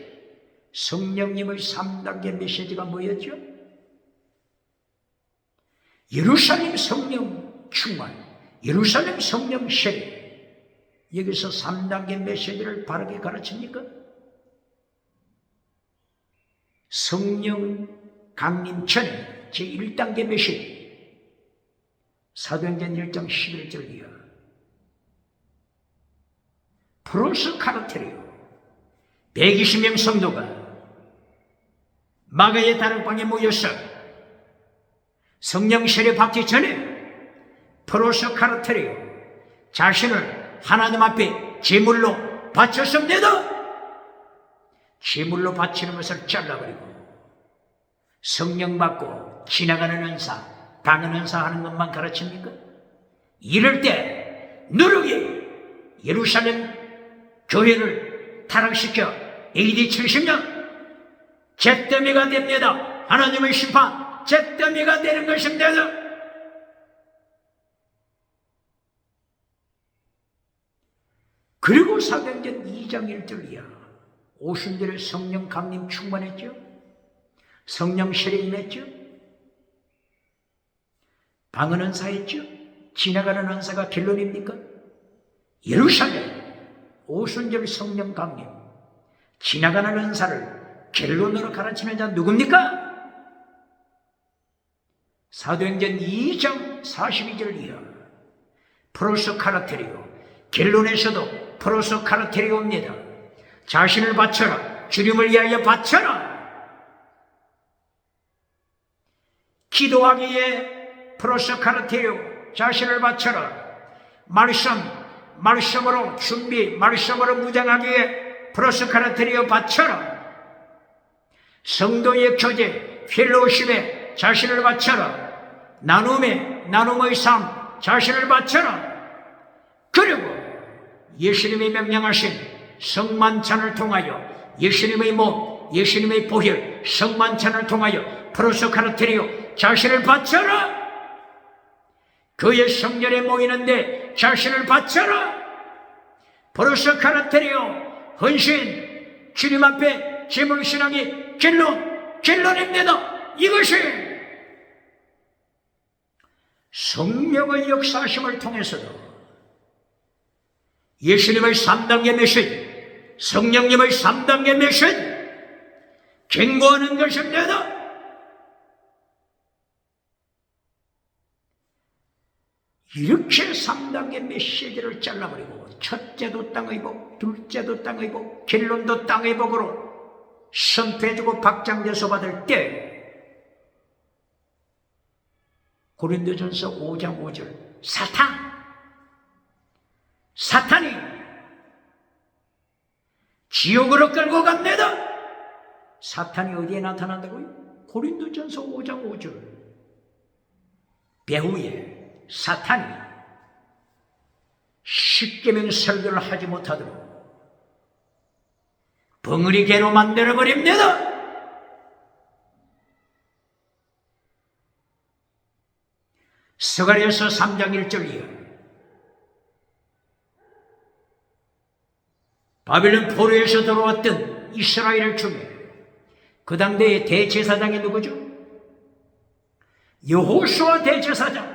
성령님의 3단계 메시지가 뭐였죠? 예루살렘 성령 충만, 예루살렘 성령 세례. 여기서 3단계 메시지를 바르게 가르칩니까? 성령 강림 전에 제1단계 메시지, 사도행전 1장 11절 이하 프로스 카르테리오 120명 성도가 마가의 다락방에 모여서 성령 세례 받기 전에 프로스 카르테리오 자신을 하나님 앞에 제물로 바쳤습니다. 제물로 바치는 것을 잘라버리고 성령 받고 지나가는 은사, 당하는 은사 하는 것만 가르칩니까? 이럴 때 누룩이 예루살렘 교회를 타락시켜 AD 70년 잿더미가 됩니다. 하나님의 심판, 잿더미가 되는 것입니다. 그리고 사도행전 2장 1절 이하 오순절에 성령 강림 충만했죠. 성령 세례 임했죠. 방언 은사 했죠. 지나가는 은사가 결론입니까? 예루살렘 오순절 성령 강림, 지나가는 은사를 결론으로 가르치는 자 누굽니까? 사도행전 2장 42절 이하 프로스 카르테리오, 결론에서도 프로스 카르테리오입니다. 자신을 바쳐라. 주님을 위하여 바쳐라. 기도하기에 프로스 카르테리오, 자신을 바쳐라. 말씀으로 준비, 말씀으로 무장하기에 프로스 카르테리오 바쳐라. 성도의 교제, 펠로우십에 자신을 바쳐라. 나눔의 삶, 자신을 바쳐라. 그리고 예수님이 명령하신 성만찬을 통하여 예수님의 몸, 예수님의 보혈, 성만찬을 통하여 프로스 카르테리오 자신을 바쳐라. 그의 성전에 모이는데 자신을 바쳐라. 프로스 카르테리오 헌신, 주님 앞에 제물 신앙이 결론입니다. 이것이 성령의 역사심을 통해서도 예수님의 3단계 메시지, 성령님의 3단계 메시지 경고하는 것입니다. 이렇게 3단계 메시지를 잘라버리고 첫째도 땅의 복, 둘째도 땅의 복, 결론도 땅의 복으로 선포해주고 박장대소 받을 때 고린도전서 5장 5절 사탄이 지옥으로 끌고 갑니다. 사탄이 어디에 나타난다고요? 고린도전서 5장 5절. 배후에 사탄이 십계명 설교를 하지 못하도록 벙어리개로 만들어버립니다. 스가랴서 3장 1절 이하. 바빌론 포로에서 들어왔던 이스라엘 중에 그 당대의 대제사장이 누구죠? 여호수아 대제사장.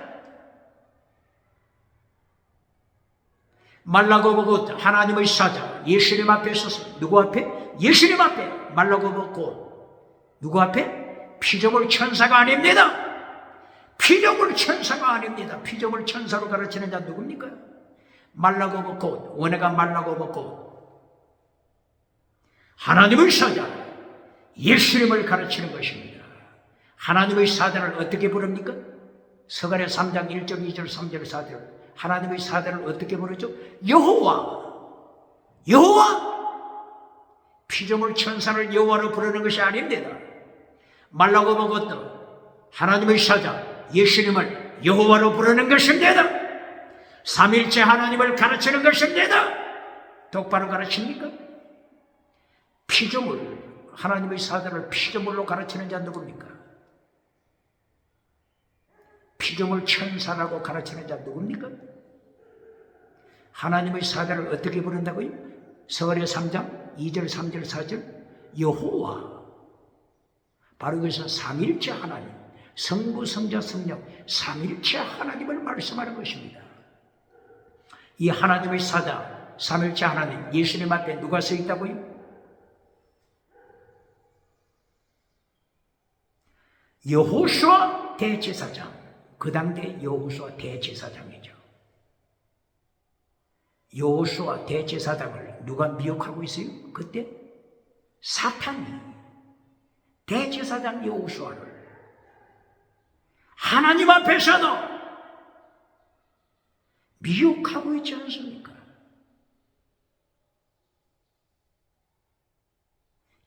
말라고 보고 하나님의 사자 예수님 앞에 서서, 누구 앞에? 예수님 앞에 말라고 보고, 누구 앞에? 피조물 천사가 아닙니다. 피조물 천사가 아닙니다. 피조물 천사로 가르치는 자 누굽니까? 말라고 보고, 원해가 말라고 보고 하나님의 사자 예수님을 가르치는 것입니다. 하나님의 사자를 어떻게 부릅니까? 스가랴 3장 1절 2절 3절 4절. 하나님의 사자를 어떻게 부르죠? 여호와. 여호와. 피조물 천사를 여호와로 부르는 것이 아닙니다. 말라고 먹었던 하나님의 사자 예수님을 여호와로 부르는 것입니다. 삼일체 하나님을 가르치는 것입니다. 똑바로 가르칩니까? 피조물, 하나님의 사자를 피조물로 가르치는 자 누굽니까? 피조물 천사라고 가르치는 자 누굽니까? 하나님의 사자를 어떻게 부른다고요? 스가랴 3장 2절 3절 4절. 여호와. 바로 여기서 삼일체 하나님, 성부 성자 성령 삼일체 하나님을 말씀하는 것입니다. 이 하나님의 사자 삼일체 하나님 예수님 앞에 누가 서 있다고요? 여호수아 대제사장. 그 당대 여호수아 대제사장이죠. 여호수아 대제사장을 누가 미혹하고 있어요? 그때 사탄이 대제사장 여호수아를 하나님 앞에서도 미혹하고 있지 않습니까?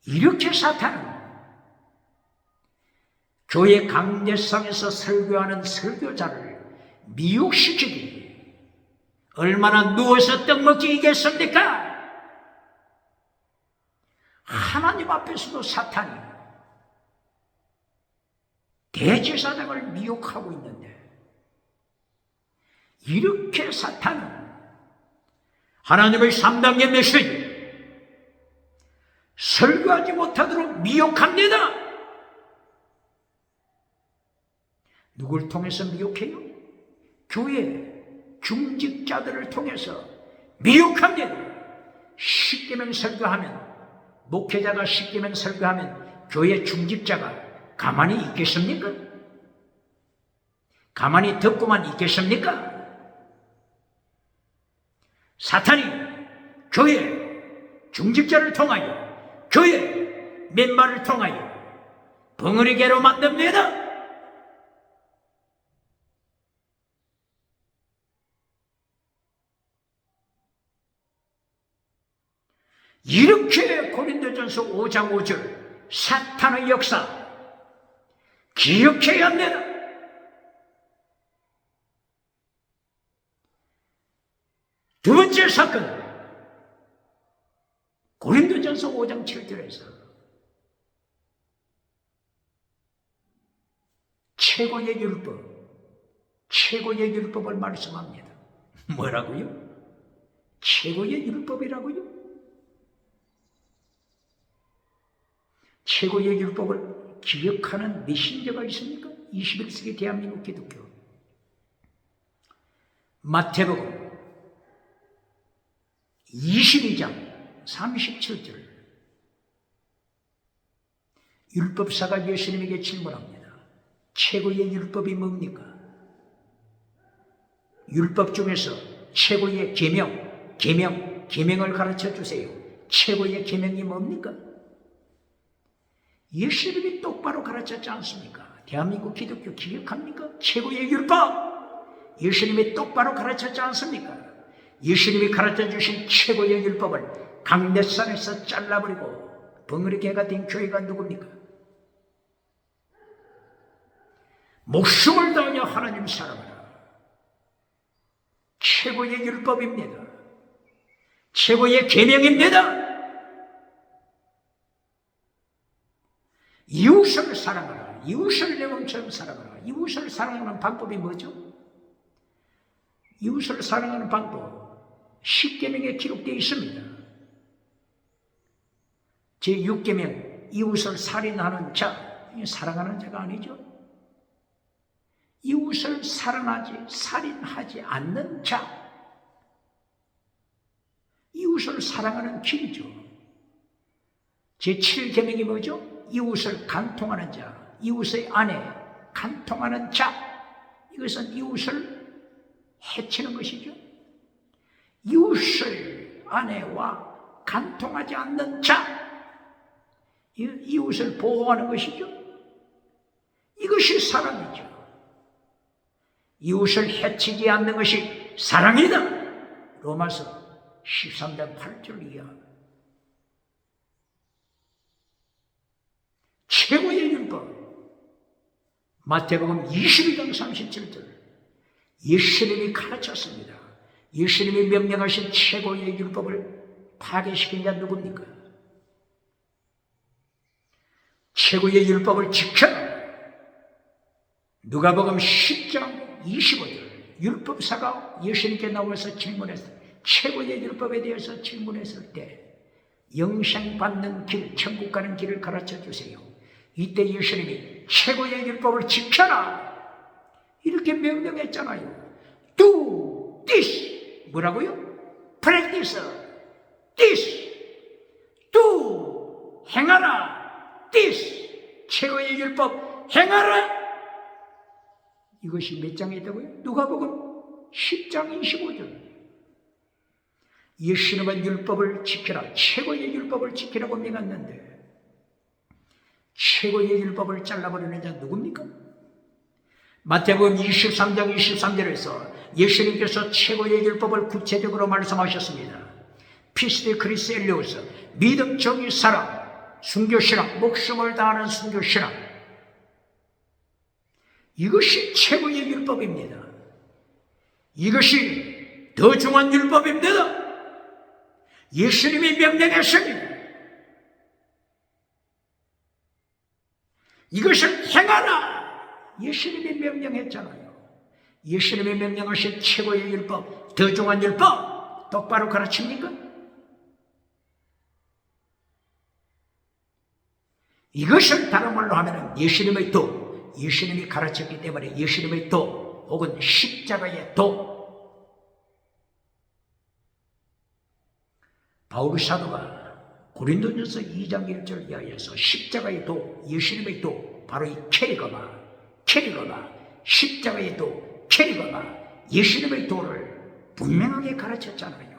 이렇게 사탄은 교회 강대상에서 설교하는 설교자를 미혹시키기 얼마나 누워서 떡 먹기 이겠습니까? 하나님 앞에서도 사탄이 대제사장을 미혹하고 있는데, 이렇게 사탄은 하나님의 3단계 메시지 설교하지 못하도록 미혹합니다. 누굴 통해서 미혹해요? 교회 중직자들을 통해서 미혹합니다. 십계명 설교하면, 목회자가 십계명 설교하면 교회 중직자가 가만히 있겠습니까? 가만히 듣고만 있겠습니까? 사탄이 교회 중직자를 통하여, 교회 멤버를 통하여 벙어리개로 만듭니다. 이렇게 고린도전서 5장 5절 사탄의 역사 기억해야 합니다. 두 번째 사건, 고린도전서 5장 7절에서 최고의 율법을 말씀합니다. 뭐라고요? 최고의 율법이라고요? 최고의 율법을 기억하는 메신저가 있습니까? 21세기 대한민국 기독교. 마태복음 22장 37절. 율법사가 예수님에게 질문합니다. 최고의 율법이 뭡니까? 율법 중에서 최고의 계명을 가르쳐 주세요. 최고의 계명이 뭡니까? 예수님이 똑바로 가르쳤지 않습니까? 대한민국 기독교 기억합니까? 최고의 율법, 예수님이 똑바로 가르쳤지 않습니까? 예수님이 가르쳐 주신 최고의 율법을 강대상에서 잘라버리고 벙어리개가 된 교회가 누굽니까? 목숨을 다하여 하나님 사랑하라. 최고의 율법입니다. 최고의 계명입니다. 이웃을 사랑하라. 이웃을 내 몸처럼 사랑하라. 이웃을 사랑하는 방법이 뭐죠? 이웃을 사랑하는 방법 10계명에 기록되어 있습니다. 제6계명 이웃을 살인하는 자, 사랑하는 자가 아니죠. 이웃을 사랑하지 살인하지 않는 자, 이웃을 사랑하는 길이죠. 제7계명이 뭐죠? 이웃을 간통하는 자, 이웃의 아내 간통하는 자, 이것은 이웃을 해치는 것이죠. 이웃을 아내와 간통하지 않는 자, 이웃을 보호하는 것이죠. 이것이 사랑이죠. 이웃을 해치지 않는 것이 사랑이다. 로마서 13장 8절 이하. 최고의 율법 마태복음 22장 37절 예수님이 가르쳤습니다. 예수님이 명령하신 최고의 율법을 파괴시킨 자 누굽니까? 최고의 율법을 지켜라. 누가복음 10장 25절 율법사가 예수님께 나와서 질문했을 때, 최고의 율법에 대해서 질문했을 때 영생 받는 길, 천국 가는 길을 가르쳐 주세요. 이때 예수님이 최고의 율법을 지켜라 이렇게 명령했잖아요. Do this. 뭐라고요? Practice this. Do. 행하라. This. 최고의 율법 행하라. 이것이 몇 장에 있다고요? 누가복음 10장 25절. 예수님은 율법을 지켜라. 최고의 율법을 지키라고 명했는데 최고의 율법을 잘라버리는 자 누굽니까? 마태복음 23장 23절에서 예수님께서 최고의 율법을 구체적으로 말씀하셨습니다. 피스데 크리스 엘레오스, 믿음, 정의, 사랑, 순교신앙, 목숨을 다하는 순교신앙, 이것이 최고의 율법입니다. 이것이 더 중요한 율법입니다. 예수님이 명령했습니다. 이것을 행하라. 예수님이 명령했잖아요. 예수님이 명령하신 최고의 율법, 더 중요한 율법 똑바로 가르칩니까? 이것을 다른 말로 하면 예수님의 도, 예수님이 가르쳤기 때문에 예수님의 도 혹은 십자가의 도. 바울 사도가 고린도전서 2장 1절 이하에서 십자가의 도, 예수님의 도, 바로 이 캐리거마, 십자가의 도, 캐리거마, 예수님의 도를 분명하게 가르쳤잖아요.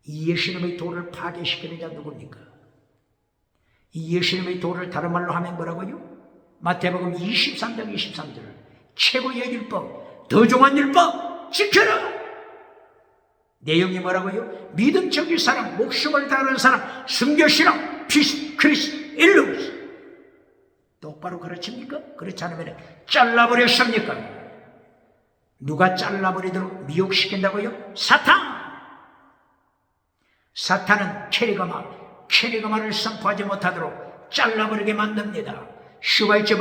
이 예수님의 도를 파괴시키는 자 누굽니까? 이 예수님의 도를 다른 말로 하면 뭐라고요? 마태복음 23장 23절 최고의 율법, 더 중요한 율법 지켜라. 내용이 뭐라고요? 믿음, 정의, 사랑, 목숨을 다하는 사랑, 순교신앙, 피스, 크리스, 일루스. 똑바로 가르칩니까? 그렇지 않으면 잘라버렸습니까? 누가 잘라버리도록 미혹시킨다고요? 사탄! 사탄은 캐리거마를 선포하지 못하도록 잘라버리게 만듭니다. 슈바이처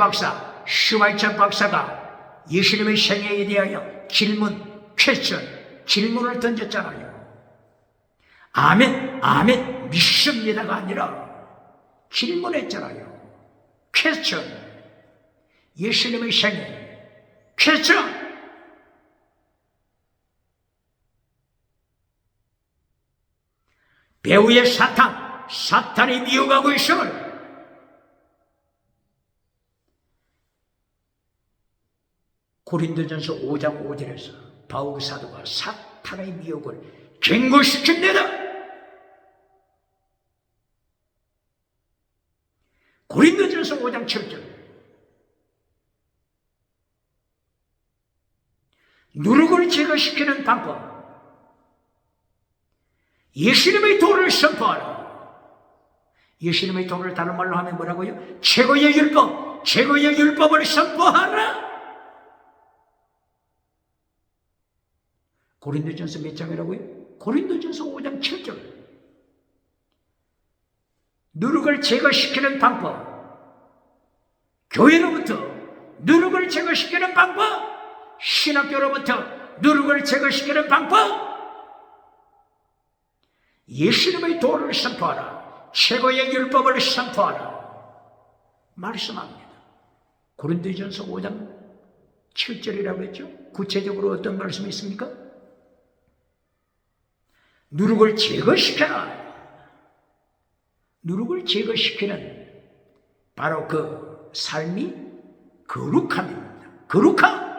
박사가 예수님의 생애에 대하여 질문을 던졌잖아요. 아멘, 믿습니다가 아니라 질문했잖아요. 퀘스천, 예수님의 생애, 퀘스천. 배후의 사탄이 미혹하고 있음을 고린도전서 5장 5절에서 바울 사도가 사탄의 미혹을 경고시킵니다. 고린도전서 5장 7절 누룩을 제거시키는 방법, 예수님의 도를 선포하라. 예수님의 도를 다른 말로 하면 뭐라고요? 최고의 율법, 최고의 율법을 선포하라. 고린도전서 몇 장이라고요? 고린도전서 5장 7절. 누룩을 제거시키는 방법, 교회로부터 누룩을 제거시키는 방법, 신학교로부터 누룩을 제거시키는 방법, 예수님의 도를 선포하라. 최고의 율법을 선포하라. 말씀합니다. 고린도전서 5장 7절이라고 했죠. 구체적으로 어떤 말씀이 있습니까? 누룩을 제거시켜라. 누룩을 제거시키는 바로 그 삶이 거룩함입니다. 거룩함.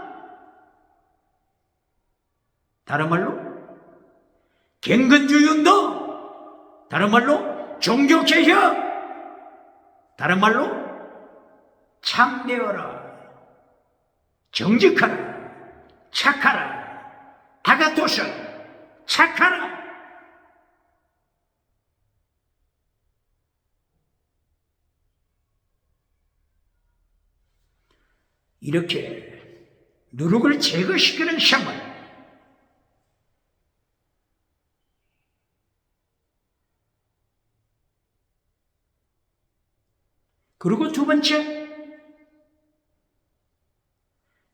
다른 말로 갱근주의운동, 다른 말로 종교개혁, 다른 말로 참되어라, 정직하라, 착하라, 아가토스, 착하라. 이렇게 누룩을 제거시키는 생활, 그리고 두 번째,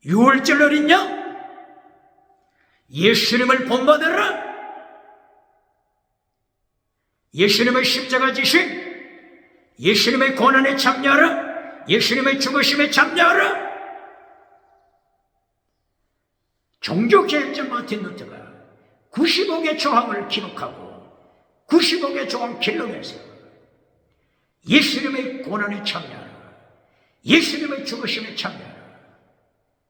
유월절 어린 양 예수님을 본받아라. 예수님의 십자가 지신, 예수님의 고난에 참여하라. 예수님의 죽으심에 참여하라. 종교개혁자 마틴 루터가 95개 조항을 기록하고 95개 조항 길러내서 예수님의 고난에 참여하라, 예수님의 죽으심에 참여하라.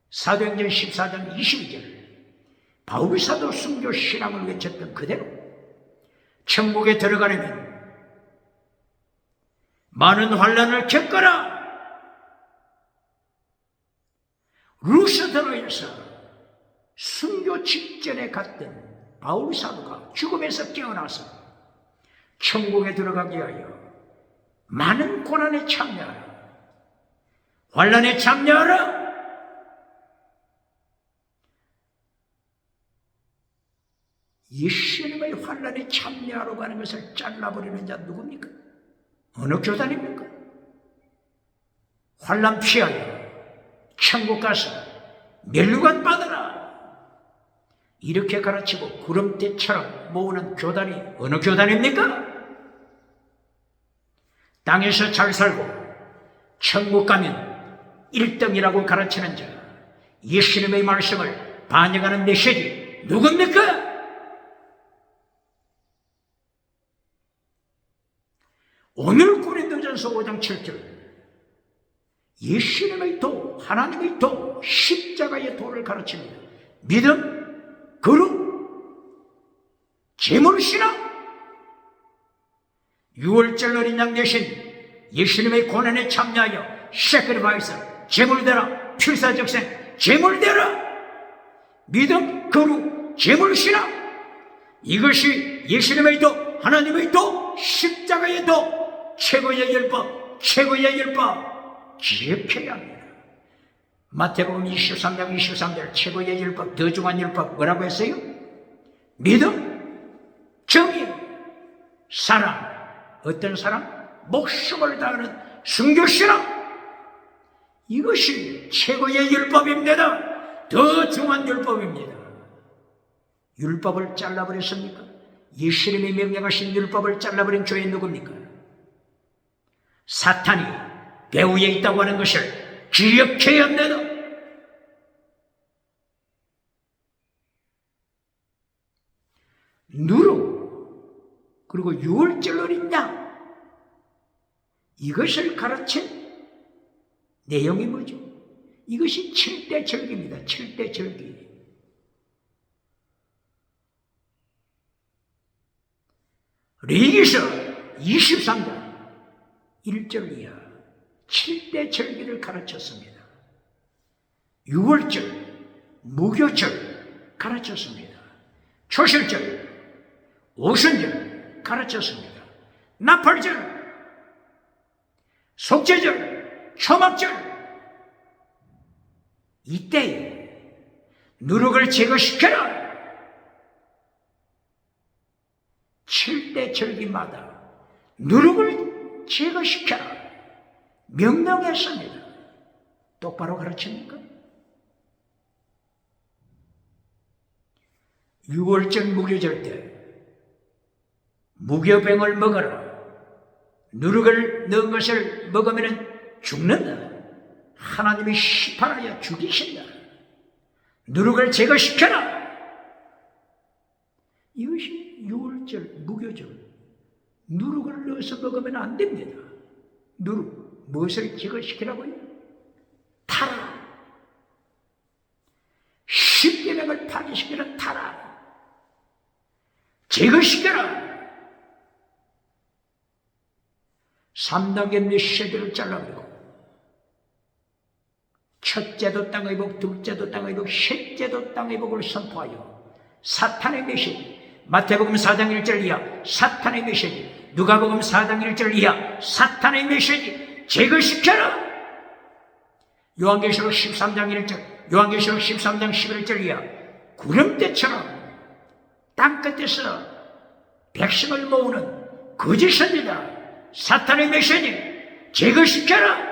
사도행전 14장 22절, 바울사도 순교 신앙을 외쳤던 그대로 천국에 들어가려면 많은 환난을 겪어라. 루스드로에서 순교 직전에 갔던 바울사도가 죽음에서 깨어나서 천국에 들어가기 위하여 많은 고난에 참여하라, 환난에 참여하라. 예수님의 환난에 참여하러 가는 것을 잘라버리는 자 누굽니까? 어느 교단입니까? 환난 피하여 천국 가서 멸류관 받아라, 이렇게 가르치고 구름대처럼 모으는 교단이 어느 교단입니까? 땅에서 잘 살고 천국 가면 1등이라고 가르치는 자, 예수님의 말씀을 반영하는 메시지 누굽니까? 오늘 고린도전서 5장 7절, 예수님의 도, 하나님의 도, 십자가의 도를 가르칩니다. 믿음, 거룩, 재물신앙, 유월절 어린 양 대신 예수님의 고난에 참여하여 세크리파이스, 재물대라, 필사적생, 재물대라. 믿음, 거룩, 재물신앙, 이것이 예수님의 도, 하나님의 도, 십자가의 도, 최고의 율법, 최고의 율법 기억해야 합니다. 마태복음 23장 23절, 최고의 율법, 더 중한 율법 뭐라고 했어요? 믿음, 정의, 사랑. 어떤 사랑? 목숨을 다하는 순교신앙. 이것이 최고의 율법입니다. 더 중한 율법입니다. 율법을 잘라버렸습니까? 예수님이 명령하신 율법을 잘라버린 교회 누굽니까? 사탄이 배후에 있다고 하는 것을 기억해야 합니다. 누룩, 그리고 유월절 어린 양, 이것을 가르친 내용이 뭐죠? 이것이 7대 절기입니다. 7대 절기. 레위기서 23장 1절 이하 7대 절기를 가르쳤습니다. 유월절, 무교절 가르쳤습니다. 초실절, 오순절 가르쳤습니다. 나팔절, 속죄절, 초막절, 이때에 누룩을 제거시켜라. 7대 절기마다 누룩을 제거시켜라 명령했습니다. 똑바로 가르칩니까? 6월절 무교절 때 무교병을 먹어라. 누룩을 넣은 것을 먹으면 죽는다. 하나님이 심판하여 죽이신다. 누룩을 제거시켜라. 이것이 6월절 무교절. 누룩을 넣어서 먹으면 안 됩니다. 누룩, 무엇을 제거시키라고요? 타라. 십계명을 파괴시키는 타라. 제거시켜라. 3단계 메시지를 잘라버리고 첫째도 땅의 복, 둘째도 땅의 복, 셋째도 땅의 복을 선포하여 사탄의 메시지, 마태복음 4장 1절 이하 사탄의 메시지, 누가복음 4장 1절 이하 사탄의 메시지 제거시켜라. 요한계시록 13장 1절, 요한계시록 13장 11절 이하 구름대처럼 땅끝에서 백성을 모으는 거짓 선지자 사탄의 메시지 제거시켜라.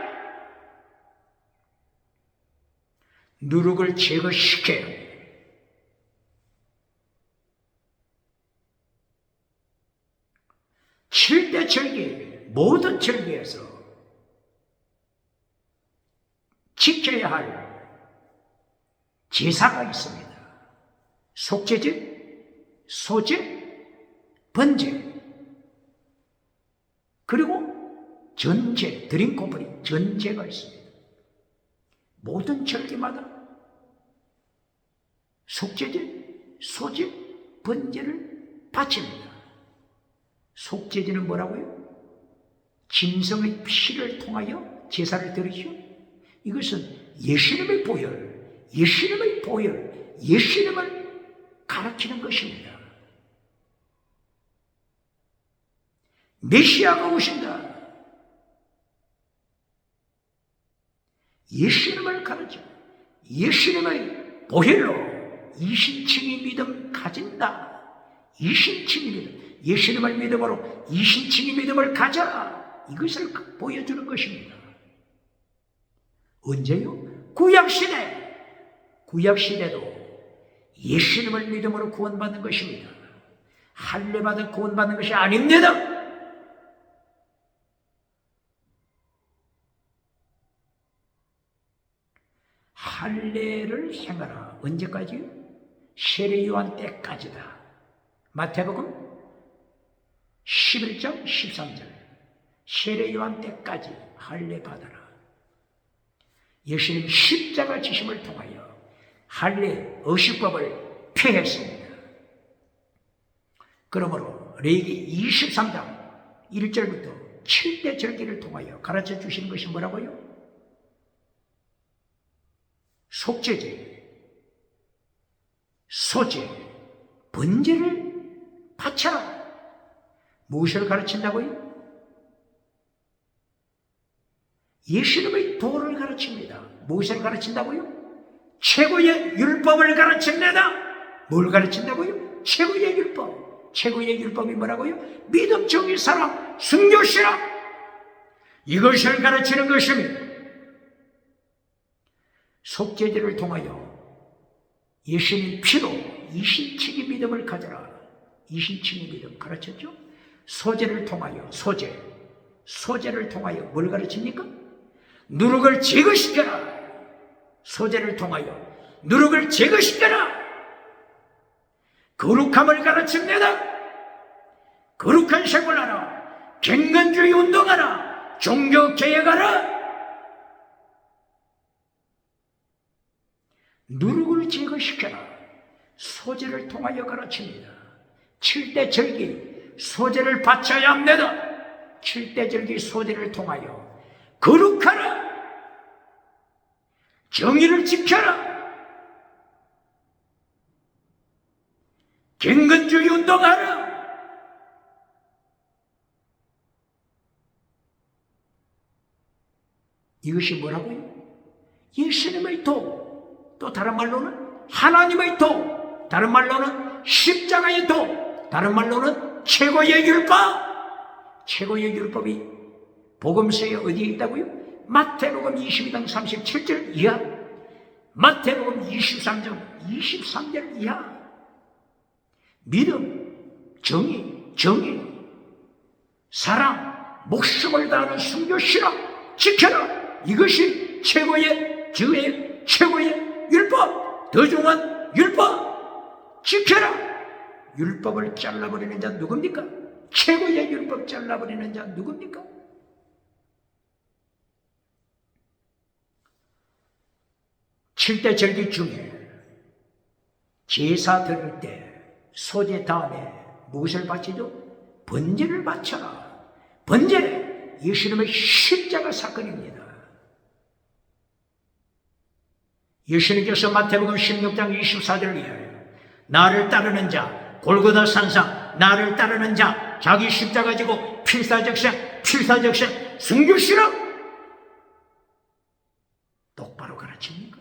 누룩을 제거시켜야 합니다. 칠대 절기, 모든 절기에서 지켜야 할 제사가 있습니다. 속죄제, 소제, 번제, 그리고 전제, 드림코프리, 전제가 있습니다. 모든 절기마다 속죄제, 소제, 번제를 바칩니다. 속죄제는 뭐라고요? 짐승의 피를 통하여 제사를 드리죠. 이것은 예수님의 보혈, 예수님의 보혈, 예수님을 가르치는 것입니다. 메시아가 오신다. 예수님을 가르쳐 예수님의 보혈로 이신칭의 믿음 가진다. 이신칭의 믿음, 예수님을 믿음으로 이신칭의 믿음을 가져라. 이것을 보여주는 것입니다. 언제요? 구약시대. 구약시대도 예수님을 믿음으로 구원받는 것입니다. 할례받아 구원받는 것이 아닙니다. 할례를 행하라. 언제까지요? 세례요한 때까지다. 마태복음 11장 13절 세례요한 때까지 할례 받아라. 예수님 십자가 지심을 통하여 할례 의식법을 폐했습니다. 그러므로 레위기 23장 1절부터 7대 절기를 통하여 가르쳐 주시는 것이 뭐라고요? 속죄제, 소제, 번제를 바쳐라. 무엇을 가르친다고요? 예수님의 도를 가르칩니다. 무엇을 가르친다고요? 최고의 율법을 가르칩니다. 뭘 가르친다고요? 최고의 율법. 최고의 율법이 뭐라고요? 믿음, 정의, 사랑, 순교시라. 이것을 가르치는 것입니다. 속죄제를 통하여 예수님 피로 이신칭의 믿음을 가져라. 이신칭의 믿음 가르쳤죠? 소제를 통하여 소제를 통하여 뭘 가르칩니까? 누룩을 제거시켜라. 소제를 통하여 누룩을 제거시켜라. 거룩함을 가르칩니다. 거룩한 생활하라. 갱건주의 운동하라. 종교개혁하라. 누룩을 제거시켜라. 소제를 통하여 가르칩니다. 7대 절기 소제를 바쳐야 합니다. 7대 절기 소제를 통하여 거룩하라. 정의를 지켜라. 갱건주의 운동하라. 이것이 뭐라고요? 예수님의 도, 또 다른 말로는 하나님의 도, 다른 말로는 십자가의 도, 다른 말로는 최고의 율법. 최고의 율법이 복음서에 어디에 있다고요? 마태복음 22장 37절 이하, 마태복음 23장 23절 이하. 믿음, 정의, 사랑, 목숨을 다하는 순교 신앙 지켜라. 이것이 최고의 율법, 더 중요한 율법 지켜라. 율법을 잘라버리는 자 누굽니까? 최고의 율법 잘라버리는 자 누굽니까? 칠대 절기 중에 제사 드릴 때 소제 다음에 무엇을 바치죠? 번제를 바쳐라. 번제, 예수님의 십자가 사건입니다. 예수님께서 마태복음 16장 24절 이하에 나를 따르는 자, 골고다 산상 나를 따르는 자, 자기 십자가 지고 필사적생 순교시라. 똑바로 가르칩니까?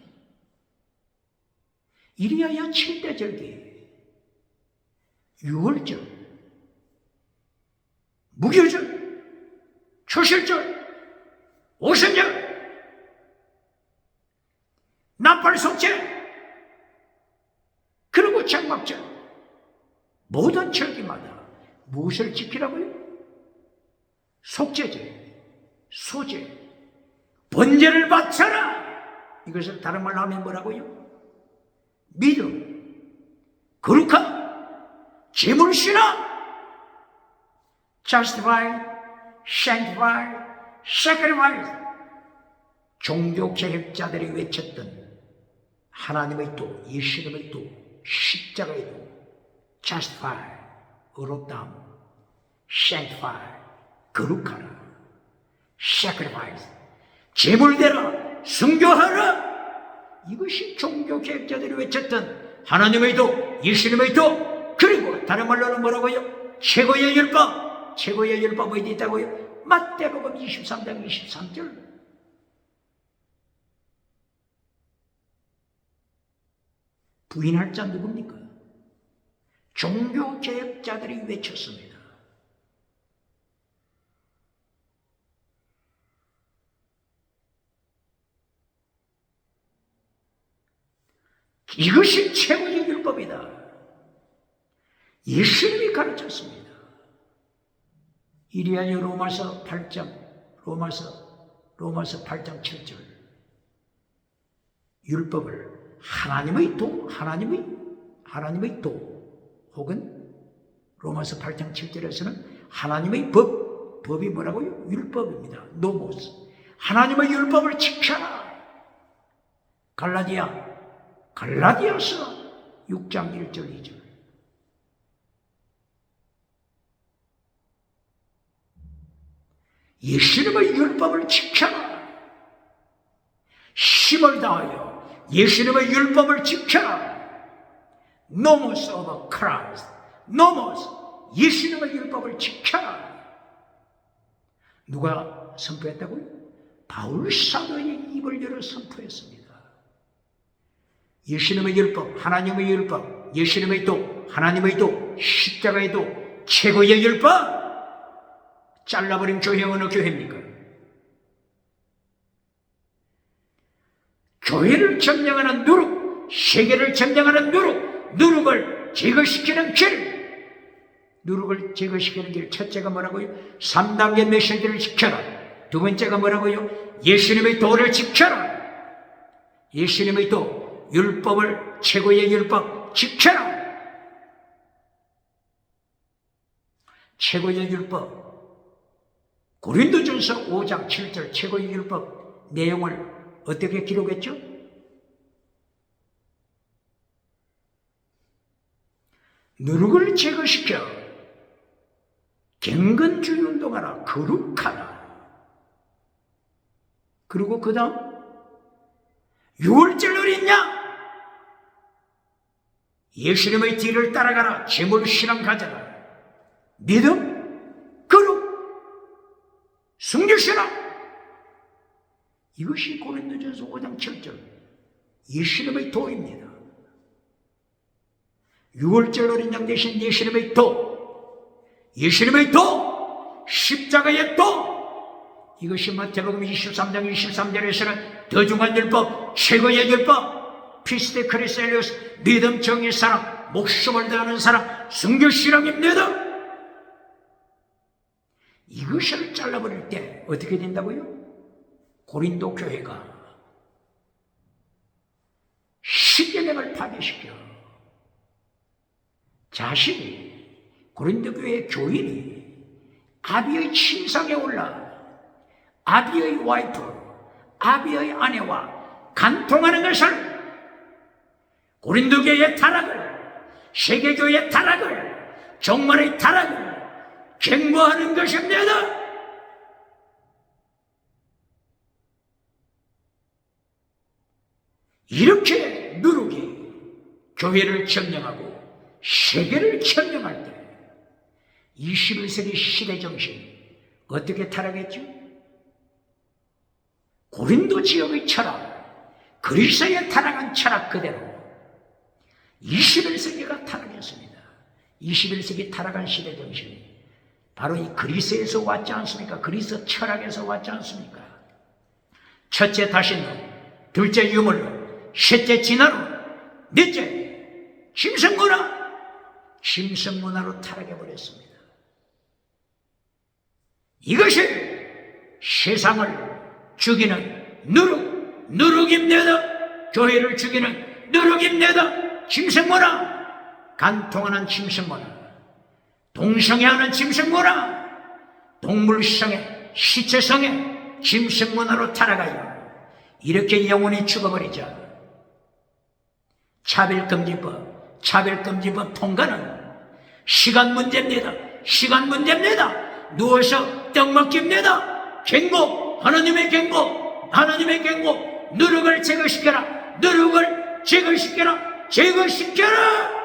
이리하여 칠대 절기, 유월절, 무교절, 초실절, 오순절, 나팔송체, 그리고 장막절, 모든 절기마다 무엇을 지키라고요? 속죄제, 소제, 번제를 바쳐라. 이것을 다른 말로 하면 뭐라고요? 믿음, 거룩함, 제물신앙, justify, sanctify, sacrifice. 종교개혁자들이 외쳤던 하나님의 도, 예수님의 도, 십자가의 도, justify, 의롭다함, sanctify, 거룩하라, sacrifice, 제물되라, 순교하라. 이것이 종교개혁자들이 외쳤던 하나님의 도, 예수님의 도, 그리고 다른 말로는 뭐라고요? 최고의 율법. 최고의 율법이 어디 있다고요? 마태복음 23장 23절. 부인할 자 누굽니까? 종교개혁자들이 외쳤습니다. 이것이 최고의 율법이다. 예수님이 가르쳤습니다. 이리하여 로마서 8장 7절. 율법을 하나님의 도, 혹은 로마서 8장 7절에서는 하나님의 법이 뭐라고요? 율법입니다. 노모스. 하나님의 율법을 지켜라. 갈라디아서 6장 1절 2절. 예수님의 율법을 지켜라. 힘을 다하여 예수님의 율법을 지켜라. Nomos of Christ. Nomos. 예수님의 율법을 지켜라. 누가 선포했다고요? 바울 사도의 입을 열어 선포했습니다. 예수님의 율법, 하나님의 율법, 예수님의 도, 하나님의 도, 십자가의 도, 최고의 율법. 잘라버린 교회 어느 교회입니까? 교회를 점령하는 누룩, 세계를 점령하는 누룩을 제거시키는 길. 누룩을 제거시키는 길. 첫째가 뭐라고요? 3단계 메시지를 지켜라. 두 번째가 뭐라고요? 예수님의 도를 지켜라. 예수님의 도, 율법을, 최고의 율법 지켜라. 최고의 율법. 고린도전서 5장 7절 최고의 율법 내용을 어떻게 기록했죠? 누룩을 제거시켜 경건주의 운동하라. 거룩하라. 그리고 그 다음 유월절 어딨냐? 예수님의 뒤를 따라가라. 제물신앙 가져라. 믿음, 거룩, 순교신앙. 이것이 고린도전서 5장 7절 예수님의 도입니다. 6월절 어린 양 대신 예수님의 도, 예수님의 도, 십자가의 도. 이것이 마태복음 23장 23절에서는 더 중한 율법, 최고의 율법, 피스데 크리스텔리오스, 믿음, 정의, 사랑, 목숨을 다하는 사랑, 순교 실험입니다. 이것을 잘라버릴 때 어떻게 된다고요? 고린도 교회가 십계명을 파괴시켜 자신이, 고린도 교회 교인이 아비의 침상에 올라 아비의 와이프, 아비의 아내와 간통하는 것을, 고린도 교회의 타락을, 세계교회의 타락을, 종말의 타락을 경고하는 것입니다. 이렇게 누룩이 교회를 점령하고 세계를 점령할 때 21세기 시대 정신 어떻게 타락했죠? 고린도 지역의 철학, 그리스에 타락한 철학 그대로 21세기가 타락했습니다. 21세기 타락한 시대 정신이 바로 이 그리스에서 왔지 않습니까? 그리스 철학에서 왔지 않습니까? 첫째 다신론, 둘째 유물론, 셋째 진화론, 넷째 심성문화, 심성문화로 타락해버렸습니다. 이것이 세상을 죽이는 누룩입니다. 교회를 죽이는 누룩입니다. 심성문화, 간통하는 심성문화, 동성애하는 짐승문화, 동물성애, 시체성애, 짐승문화로 타락하여 이렇게 영원히 죽어버리자. 차별금지법 통과는 시간 문제입니다. 시간 문제입니다. 누워서 떡 먹기입니다. 경고, 하나님의 경고, 하나님의 경고. 누룩을 제거시켜라. 누룩을 제거시켜라. 제거시켜라.